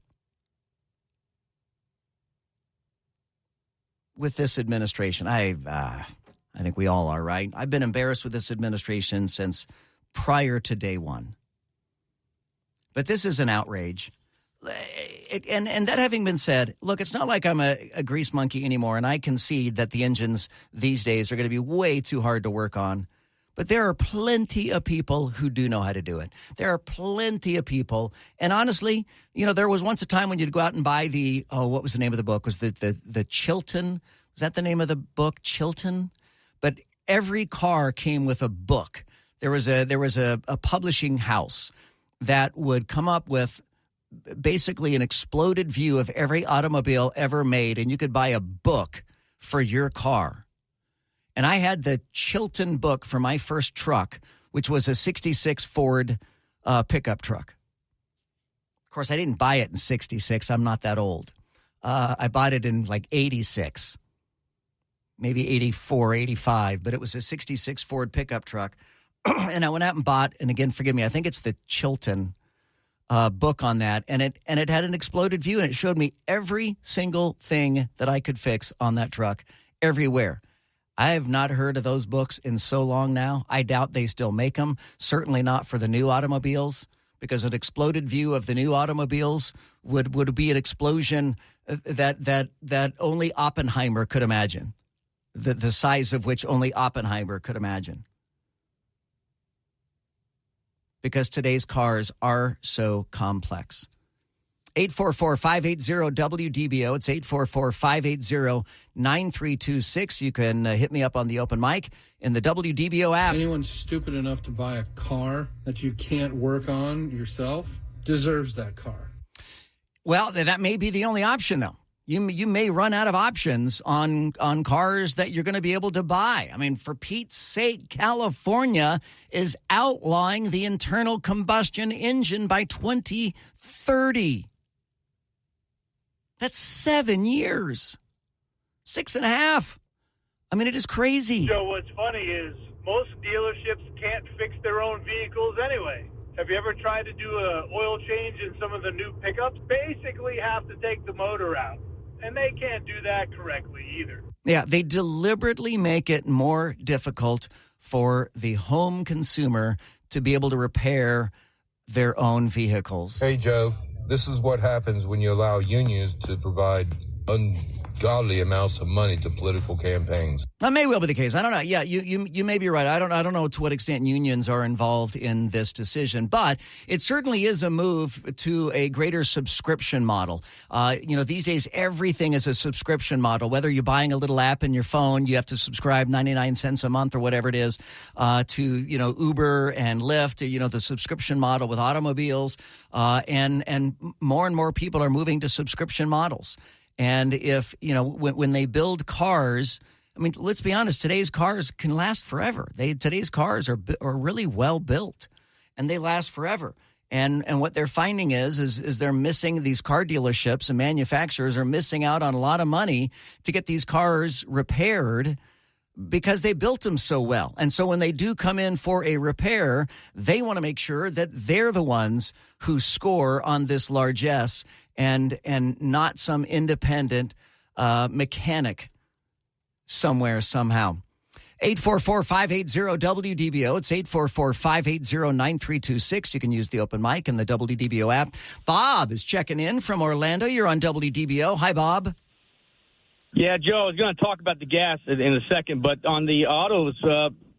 with this administration. I think we all are, right? I've been embarrassed with this administration since prior to day one. But this is an outrage. And that having been said, look, it's not like I'm a grease monkey anymore, and I concede that the engines these days are going to be way too hard to work on. But there are plenty of people who do know how to do it. There are plenty of people. And honestly, you know, there was once a time when you'd go out and buy what was the name of the book? Was the Chilton? Was that the name of the book, Chilton? But every car came with a book. There was a publishing house that would come up with basically an exploded view of every automobile ever made, and you could buy a book for your car. And I had the Chilton book for my first truck, which was a 66 Ford pickup truck. Of course, I didn't buy it in 66. I'm not that old. I bought it in like 86, maybe 84, 85, but it was a 66 Ford pickup truck. And I went out and bought, and again, forgive me, I think it's the Chilton book on that, and it had an exploded view, and it showed me every single thing that I could fix on that truck everywhere. I have not heard of those books in so long now. I doubt they still make them, certainly not for the new automobiles, because an exploded view of the new automobiles would be an explosion that only Oppenheimer could imagine, the size of which only Oppenheimer could imagine. Because today's cars are so complex. 844-580-WDBO. It's 844-580-9326. You can hit me up on the open mic in the WDBO app. Anyone stupid enough to buy a car that you can't work on yourself deserves that car. Well, that may be the only option, though. You may run out of options on cars that you're going to be able to buy. I mean, for Pete's sake, California is outlawing the internal combustion engine by 2030. That's 7 years. 6.5. I mean, it is crazy. So what's funny is most dealerships can't fix their own vehicles anyway. Have you ever tried to do a oil change in some of the new pickups? Basically have to take the motor out, and they can't do that correctly either. Yeah, they deliberately make it more difficult for the home consumer to be able to repair their own vehicles. Hey, Joe, this is what happens when you allow unions to provide ungodly amounts of money to political campaigns. That may well be the case. I don't know. Yeah, you may be right. I don't know to what extent unions are involved in this decision, but it certainly is a move to a greater subscription model. These days everything is a subscription model. Whether you're buying a little app in your phone, you have to subscribe 99 cents a month or whatever it is to Uber and Lyft. The subscription model with automobiles, and more people are moving to subscription models. And if, when they build cars, I mean, let's be honest, today's cars can last forever. Today's cars are really well built, and they last forever. And what they're finding is they're missing, these car dealerships and manufacturers are missing out on a lot of money to get these cars repaired because they built them so well. And so when they do come in for a repair, they want to make sure that they're the ones who score on this largesse and not some independent mechanic somewhere, somehow. 844-580-WDBO. It's 844-580-9326. You can use the open mic and the WDBO app. Bob is checking in from Orlando. You're on WDBO. Hi, Bob. Yeah, Joe, I was going to talk about the gas in a second, but on the autos,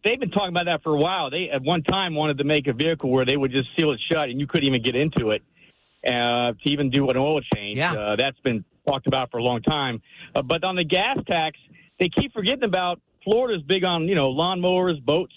they've been talking about that for a while. They, at one time, wanted to make a vehicle where they would just seal it shut and you couldn't even get into it to even do an oil change. Yeah. That's been talked about for a long time. But on the gas tax, they keep forgetting about Florida's big on, lawnmowers, boats.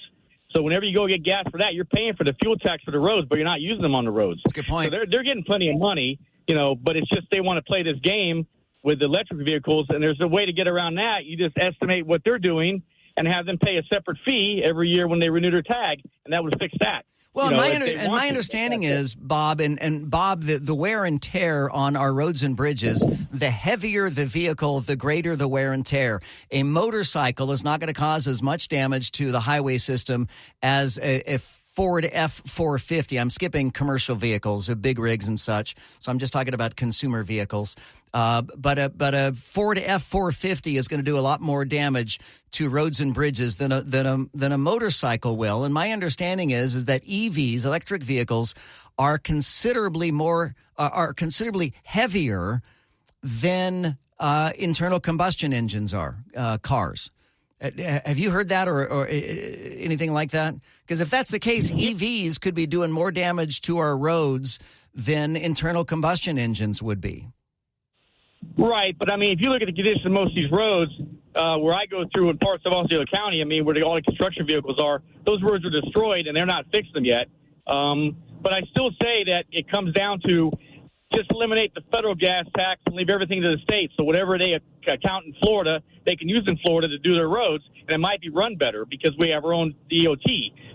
So whenever you go get gas for that, you're paying for the fuel tax for the roads, but you're not using them on the roads. That's a good point. So they're getting plenty of money, but it's just they want to play this game with electric vehicles, and there's a way to get around that. You just estimate what they're doing and have them pay a separate fee every year when they renew their tag, and that would fix that. Well, my understanding is, Bob, and Bob, the wear and tear on our roads and bridges, the heavier the vehicle, the greater the wear and tear. A motorcycle is not going to cause as much damage to the highway system as a Ford F-450. I'm skipping commercial vehicles, big rigs and such, so I'm just talking about consumer vehicles. But a Ford F-450 is going to do a lot more damage to roads and bridges than a motorcycle will. And my understanding is that EVs, electric vehicles, are considerably heavier than internal combustion engines are, cars. Have you heard that or anything like that? Because if that's the case, EVs could be doing more damage to our roads than internal combustion engines would be. Right, but if you look at the condition of most of these roads, where I go through in parts of Osceola County, where all the construction vehicles are, those roads are destroyed and they're not fixed them yet. But I still say that it comes down to just eliminate the federal gas tax and leave everything to the states. So whatever they account in Florida, they can use in Florida to do their roads, and it might be run better because we have our own DOT.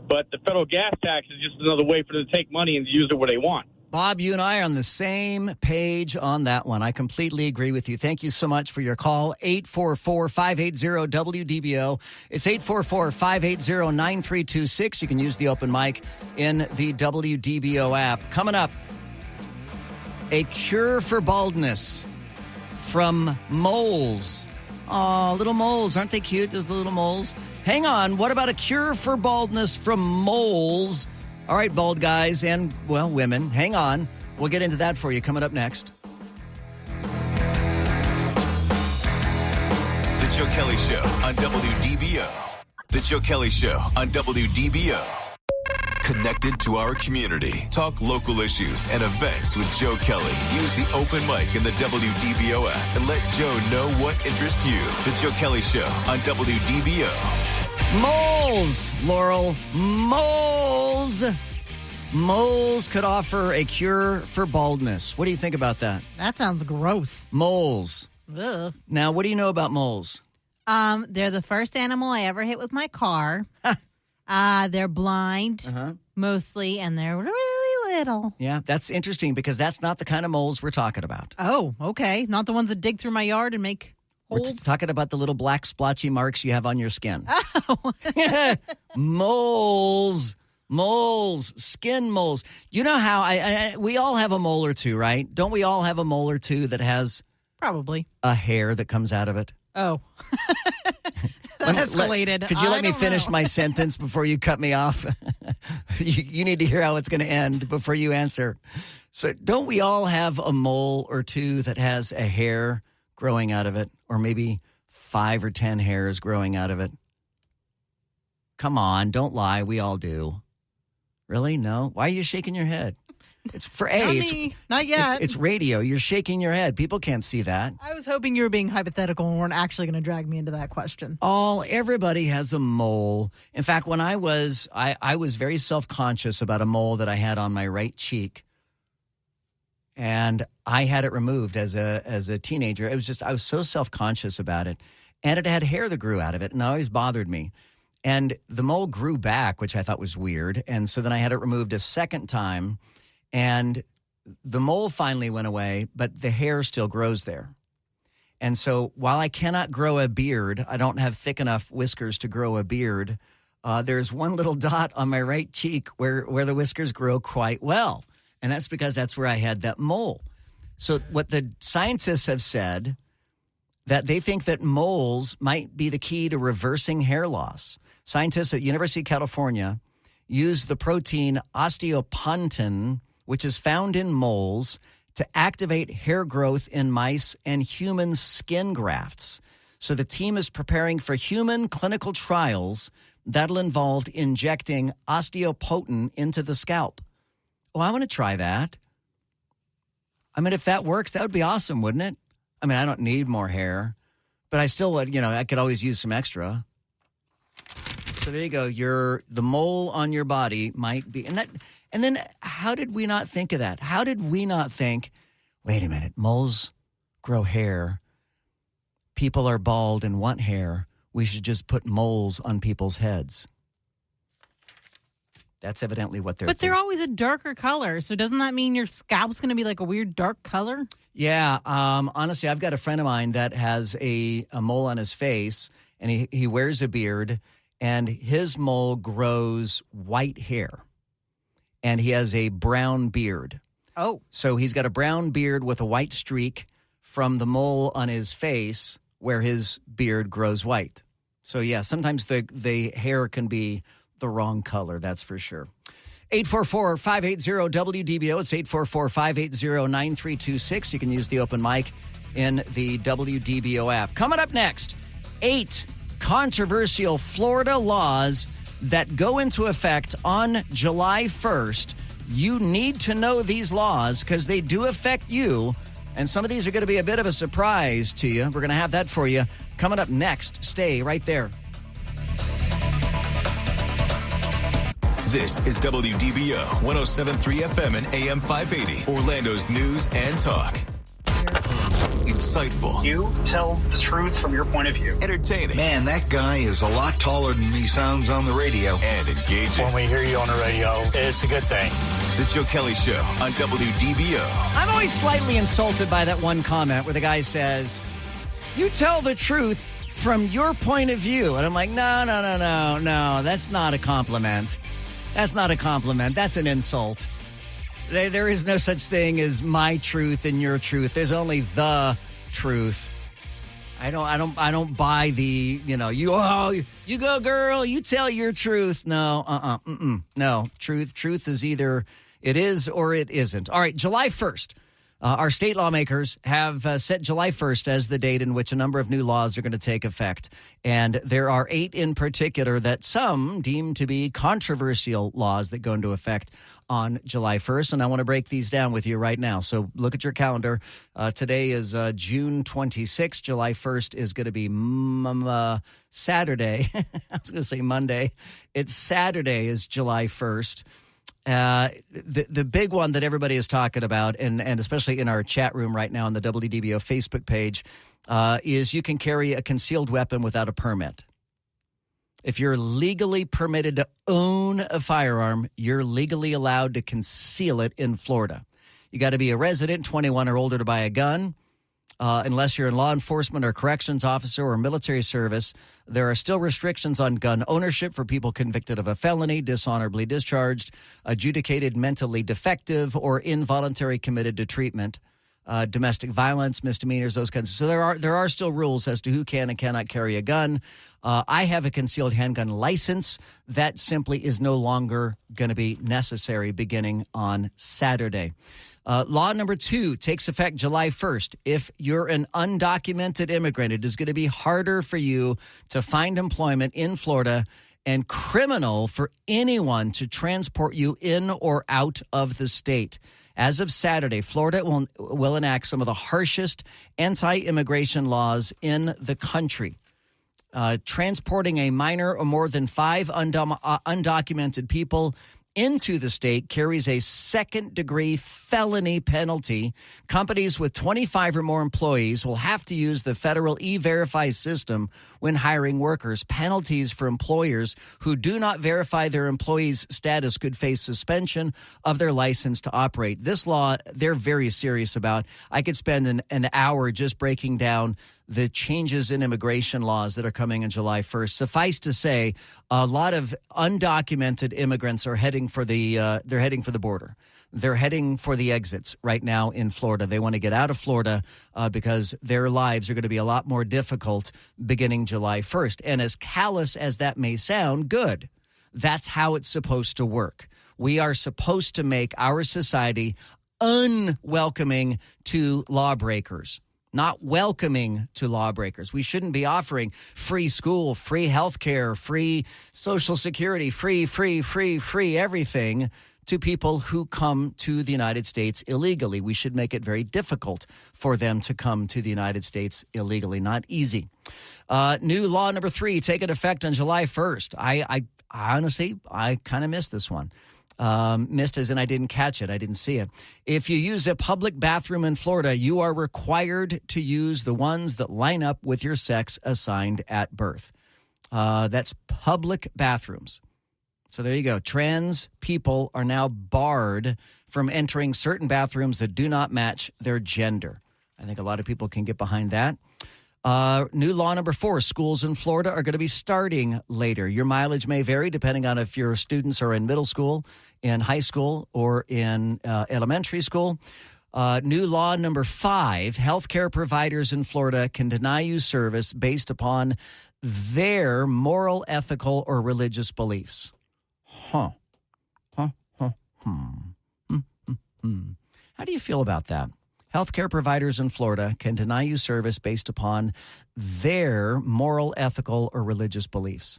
But the federal gas tax is just another way for them to take money and use it where they want. Bob, you and I are on the same page on that one. I completely agree with you. Thank you so much for your call. 844-580-WDBO. It's 844-580-9326. You can use the open mic in the WDBO app. Coming up, a cure for baldness from moles. Oh, little moles. Aren't they cute, those little moles? Hang on. What about a cure for baldness from moles? All right, bald guys and, women, hang on. We'll get into that for you coming up next. The Joe Kelley Show on WDBO. The Joe Kelley Show on WDBO. Connected to our community. Talk local issues and events with Joe Kelley. Use the open mic in the WDBO app and let Joe know what interests you. The Joe Kelley Show on WDBO. Moles, Laurel. Moles. Moles could offer a cure for baldness. What do you think about that? That sounds gross. Moles. Ugh. Now, what do you know about moles? They're the first animal I ever hit with my car. They're blind, mostly, and they're really little. Yeah, that's interesting because that's not the kind of moles we're talking about. Oh, okay. Not the ones that dig through my yard and make holes? We're talking about the little black splotchy marks you have on your skin. Oh. Moles. Moles, skin moles. You know how we all have a mole or two, right? Don't we all have a mole or two that has Probably a hair that comes out of it? Oh. Escalated. Could you let me finish my sentence before you cut me off? You need to hear how it's going to end before you answer. So don't we all have a mole or two that has a hair growing out of it, or maybe 5 or 10 hairs growing out of it? Come on, don't lie. We all do. Really? No? Why are you shaking your head? It's for Not yet. It's radio. You're shaking your head. People can't see that. I was hoping you were being hypothetical and weren't actually going to drag me into that question. Everybody has a mole. In fact, when I was very self-conscious about a mole that I had on my right cheek, and I had it removed as a teenager. I was so self-conscious about it, and it had hair that grew out of it, and it always bothered me. And the mole grew back, which I thought was weird, and so then I had it removed a second time. And the mole finally went away, but the hair still grows there. And so while I cannot grow a beard, I don't have thick enough whiskers to grow a beard, there's one little dot on my right cheek where the whiskers grow quite well. And that's because that's where I had that mole. So what the scientists have said, that they think that moles might be the key to reversing hair loss. Scientists at University of California use the protein osteopontin, which is found in moles, to activate hair growth in mice and human skin grafts. So the team is preparing for human clinical trials that'll involve injecting osteopontin into the scalp. Oh, I want to try that. I mean, if that works, that would be awesome, wouldn't it? I mean, I don't need more hair, but I still would, I could always use some extra. So there you go. The mole on your body might be, and then how did we not think of that? How did we not think, wait a minute, moles grow hair. People are bald and want hair. We should just put moles on people's heads. That's evidently what they're But they're thinking. always a darker color, so doesn't that mean your scalp's going to be like a weird dark color? Yeah, honestly, I've got a friend of mine that has a mole on his face, and he wears a beard, and his mole grows white hair. And he has a brown beard. Oh. So he's got a brown beard with a white streak from the mole on his face where his beard grows white. So, yeah, sometimes the hair can be the wrong color, that's for sure. 844-580-WDBO. It's 844-580-9326. You can use the open mic in the WDBO app. Coming up next, 8 controversial Florida laws that go into effect on July 1st. You need to know these laws because they do affect you, and some of these are going to be a bit of a surprise to you. We're going to have that for you coming up next. Stay right there. This is WDBO 107.3 FM and AM 580, Orlando's news and talk. Insightful. You tell the truth from your point of view. Entertaining. Man, that guy is a lot taller than he sounds on the radio. And engaging. When we hear you on the radio, it's a good thing. The Joe Kelley Show on WDBO. I'm always slightly insulted by that one comment where the guy says, you tell the truth from your point of view. And I'm like, no, that's not a compliment. That's not a compliment. That's an insult. There is no such thing as my truth and your truth. There's only the truth. I don't buy the, you go girl, you tell your truth. No, no. Truth is either it is or it isn't. All right, July 1st. Our state lawmakers have set July 1st as the date in which a number of new laws are going to take effect. And there are 8 in particular that some deem to be controversial laws that go into effect on July 1st. And I want to break these down with you right now. So look at your calendar. Today is June 26th. July 1st is going to be Saturday. I was going to say Monday. It's Saturday is July 1st. The big one that everybody is talking about, and especially in our chat room right now on the WDBO Facebook page, is you can carry a concealed weapon without a permit. If you're legally permitted to own a firearm, you're legally allowed to conceal it in Florida. You got to be a resident, 21 or older, to buy a gun. unless you're in law enforcement or corrections officer or military service. There are still restrictions on gun ownership for people convicted of a felony, dishonorably discharged, adjudicated mentally defective, or involuntary committed to treatment. Domestic violence, misdemeanors, those kinds. So there are still rules as to who can and cannot carry a gun. I have a concealed handgun license. That simply is no longer going to be necessary beginning on Saturday. Law number 2 takes effect July 1st. If you're an undocumented immigrant, it is going to be harder for you to find employment in Florida and criminal for anyone to transport you in or out of the state. As of Saturday, Florida will enact some of the harshest anti-immigration laws in the country. Transporting a minor or more than 5 undocumented people into the state carries a second-degree felony penalty. Companies with 25 or more employees will have to use the federal E-Verify system when hiring workers. Penalties for employers who do not verify their employees' status could face suspension of their license to operate. This law, they're very serious about. I could spend an hour just breaking down the changes in immigration laws that are coming on July 1st. Suffice to say, a lot of undocumented immigrants are heading for the border. They're heading for the exits right now in Florida. They want to get out of Florida because their lives are going to be a lot more difficult beginning July 1st. And as callous as that may sound, good. That's how it's supposed to work. We are supposed to make our society unwelcoming to lawbreakers. Not welcoming to lawbreakers. We shouldn't be offering free school, free health care, free Social Security, free everything to people who come to the United States illegally. We should make it very difficult for them to come to the United States illegally. Not easy. New law number 3, taking effect on July 1st. I honestly, I kind of missed this one. Missed as in I didn't catch it. I didn't see it. If you use a public bathroom in Florida, you are required to use the ones that line up with your sex assigned at birth. That's public bathrooms. So there you go. Trans people are now barred from entering certain bathrooms that do not match their gender. I think a lot of people can get behind that. New law number 4, schools in Florida are going to be starting later. Your mileage may vary depending on if your students are in middle school, in high school, or in elementary school. New law number 5, healthcare providers in Florida can deny you service based upon their moral, ethical, or religious beliefs. How do you feel about that? Healthcare providers in Florida can deny you service based upon their moral, ethical, or religious beliefs.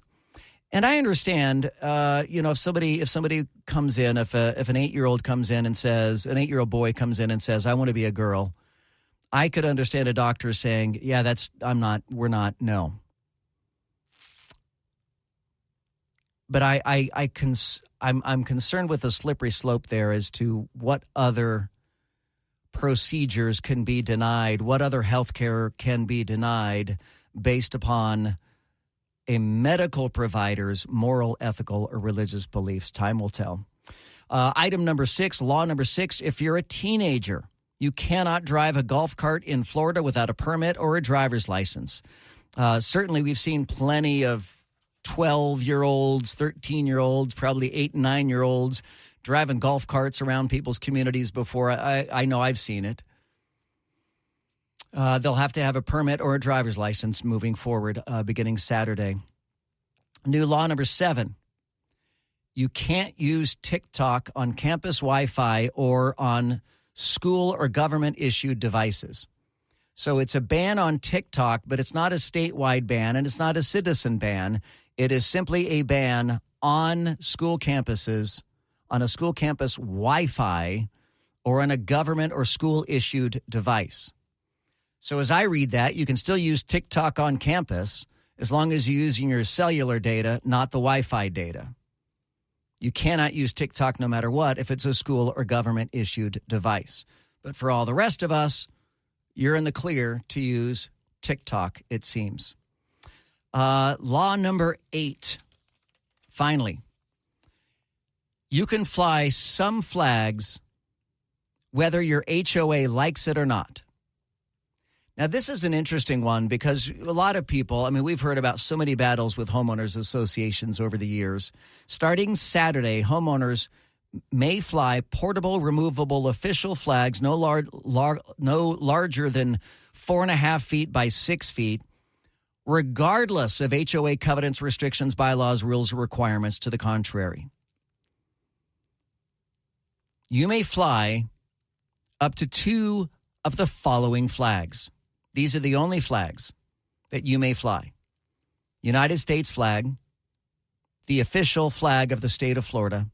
And I understand, if somebody comes in, if an 8-year-old comes in and says, an 8-year-old boy comes in and says, I want to be a girl, I could understand a doctor saying, yeah, no. But I'm concerned with the slippery slope there as to what other procedures can be denied, what other health care can be denied based upon a medical provider's moral, ethical, or religious beliefs. Time will tell. Item number 6, law number 6, if you're a teenager, you cannot drive a golf cart in Florida without a permit or a driver's license. Certainly, we've seen plenty of 12-year-olds, 13-year-olds, probably 8 and 9-year-olds driving golf carts around people's communities before. I know I've seen it. They'll have to have a permit or a driver's license moving forward beginning Saturday. New law number 7. You can't use TikTok on campus Wi-Fi or on school or government-issued devices. So it's a ban on TikTok, but it's not a statewide ban and it's not a citizen ban. It is simply a ban on school campuses, on a school campus Wi-Fi, or on a government or school-issued device. So as I read that, you can still use TikTok on campus as long as you're using your cellular data, not the Wi-Fi data. You cannot use TikTok no matter what if it's a school or government-issued device. But for all the rest of us, you're in the clear to use TikTok, it seems. Law number 8, finally. You can fly some flags whether your HOA likes it or not. Now, this is an interesting one because a lot of people, I mean, we've heard about so many battles with homeowners associations over the years. Starting Saturday, homeowners may fly portable, removable official flags no larger than 4.5 feet by 6 feet, regardless of HOA covenants, restrictions, bylaws, rules, or requirements to the contrary. You may fly up to 2 of the following flags. These are the only flags that you may fly. United States flag, the official flag of the state of Florida,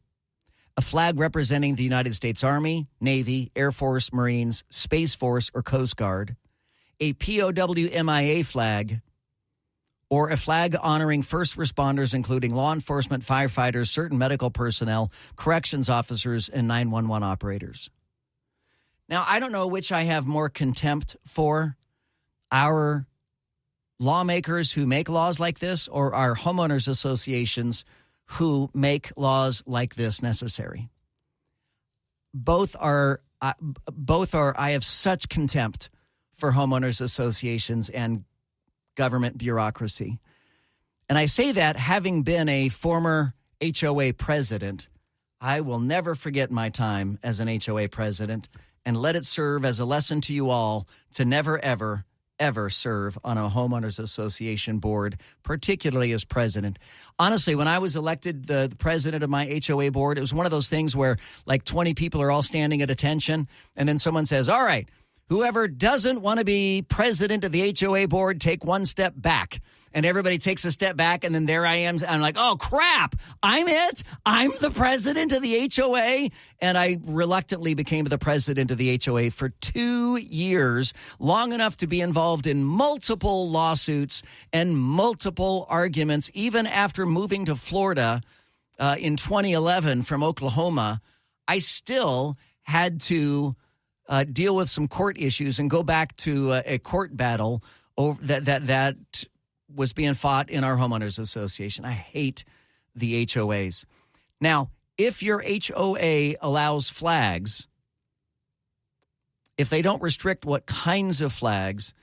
a flag representing the United States Army, Navy, Air Force, Marines, Space Force, or Coast Guard, a POW MIA flag, or a flag honoring first responders, including law enforcement, firefighters, certain medical personnel, corrections officers, and 911 operators. Now, I don't know which I have more contempt for, our lawmakers who make laws like this or our homeowners associations who make laws like this necessary. Both are, I have such contempt for homeowners associations and government bureaucracy. And I say that having been a former HOA president. I will never forget my time as an HOA president, and let it serve as a lesson to you all to never, ever, ever serve on a homeowners association board, particularly as president. Honestly, when I was elected the president of my HOA board, it was one of those things where like 20 people are all standing at attention, and then someone says, all right, whoever doesn't want to be president of the HOA board, take one step back. And everybody takes a step back, and then there I am. I'm like, oh, crap, I'm it. I'm the president of the HOA. And I reluctantly became the president of the HOA for 2 years, long enough to be involved in multiple lawsuits and multiple arguments. Even after moving to Florida in 2011 from Oklahoma, I still had to deal with some court issues and go back to a court battle over that was being fought in our homeowners association. I hate the HOAs. Now, if your HOA allows flags, if they don't restrict what kinds of flags,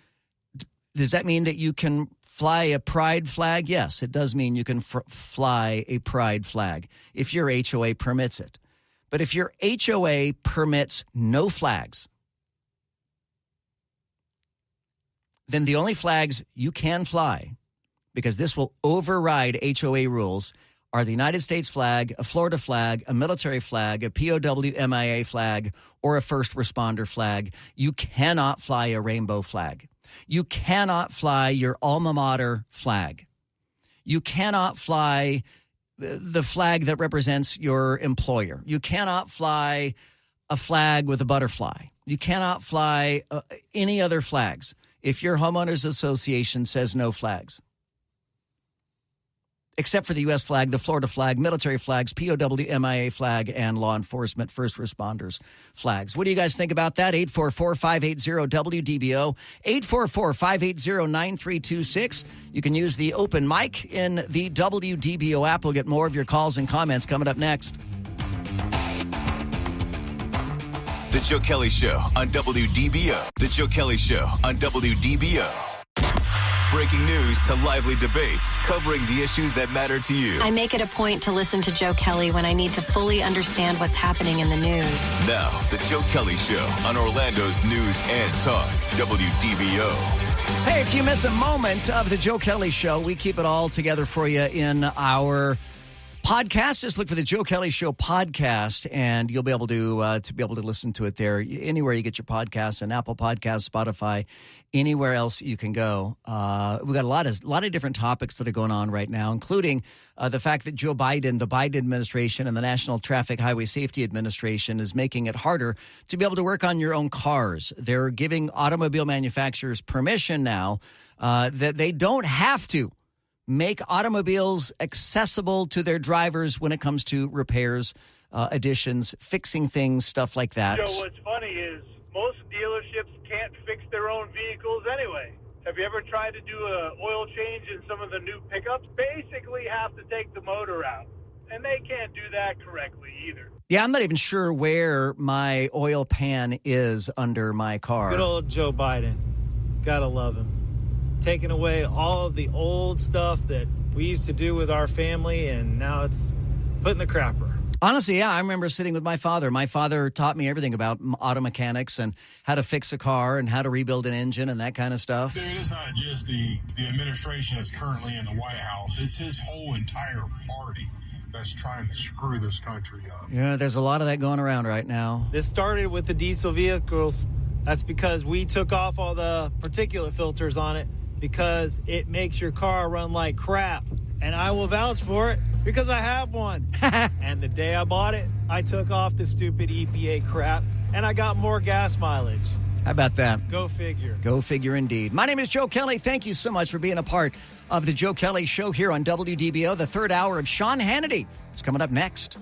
does that mean that you can fly a pride flag? Yes, it does mean you can fly a pride flag if your HOA permits it. But if your HOA permits no flags, then the only flags you can fly, because this will override HOA rules, are the United States flag, a Florida flag, a military flag, a POW MIA flag, or a first responder flag. You cannot fly a rainbow flag. You cannot fly your alma mater flag. You cannot fly the flag that represents your employer. You cannot fly a flag with a butterfly. You cannot fly any other flags if your homeowners association says no flags, except for the U.S. flag, the Florida flag, military flags, POW MIA flag, and law enforcement first responders flags. What do you guys think about that? 844-580-WDBO, 844-580-9326. You can use the open mic in the WDBO app. We'll get more of your calls and comments coming up next. The Joe Kelley Show on WDBO. The Joe Kelley Show on WDBO. Breaking news to lively debates, covering the issues that matter to you. I make it a point to listen to Joe Kelley when I need to fully understand what's happening in the news. Now, the Joe Kelley Show on Orlando's News and Talk, WDBO. Hey, if you miss a moment of the Joe Kelley Show, we keep it all together for you in our podcast. Just look for the Joe Kelley Show podcast, and you'll be able to listen to it there anywhere you get your podcasts, and Apple Podcasts, Spotify, anywhere else you can go. We've got a lot of different topics that are going on right now, including the fact that Joe Biden, the Biden administration, and the National Traffic Highway Safety Administration is making it harder to be able to work on your own cars. They're giving automobile manufacturers permission now that they don't have to make automobiles accessible to their drivers when it comes to repairs, additions, fixing things, stuff like that. Joe, what's funny is most dealerships can't fix their own vehicles anyway. Have you ever tried to do an oil change in some of the new pickups? Basically have to take the motor out, and they can't do that correctly either. Yeah, I'm not even sure where my oil pan is under my car. Good old Joe Biden. Gotta love him. Taking away all of the old stuff that we used to do with our family, and now it's putting the crapper. Honestly, yeah, I remember sitting with my father. My father taught me everything about auto mechanics and how to fix a car and how to rebuild an engine and that kind of stuff. Dude, it's not just the administration that's currently in the White House. It's his whole entire party that's trying to screw this country up. Yeah, there's a lot of that going around right now. This started with the diesel vehicles. That's because we took off all the particulate filters on it because it makes your car run like crap. And I will vouch for it because I have one. And the day I bought it, I took off the stupid EPA crap, and I got more gas mileage. How about that? Go figure. Go figure indeed. My name is Joe Kelley. Thank you so much for being a part of the Joe Kelley Show here on WDBO. The third hour of Sean Hannity is coming up next.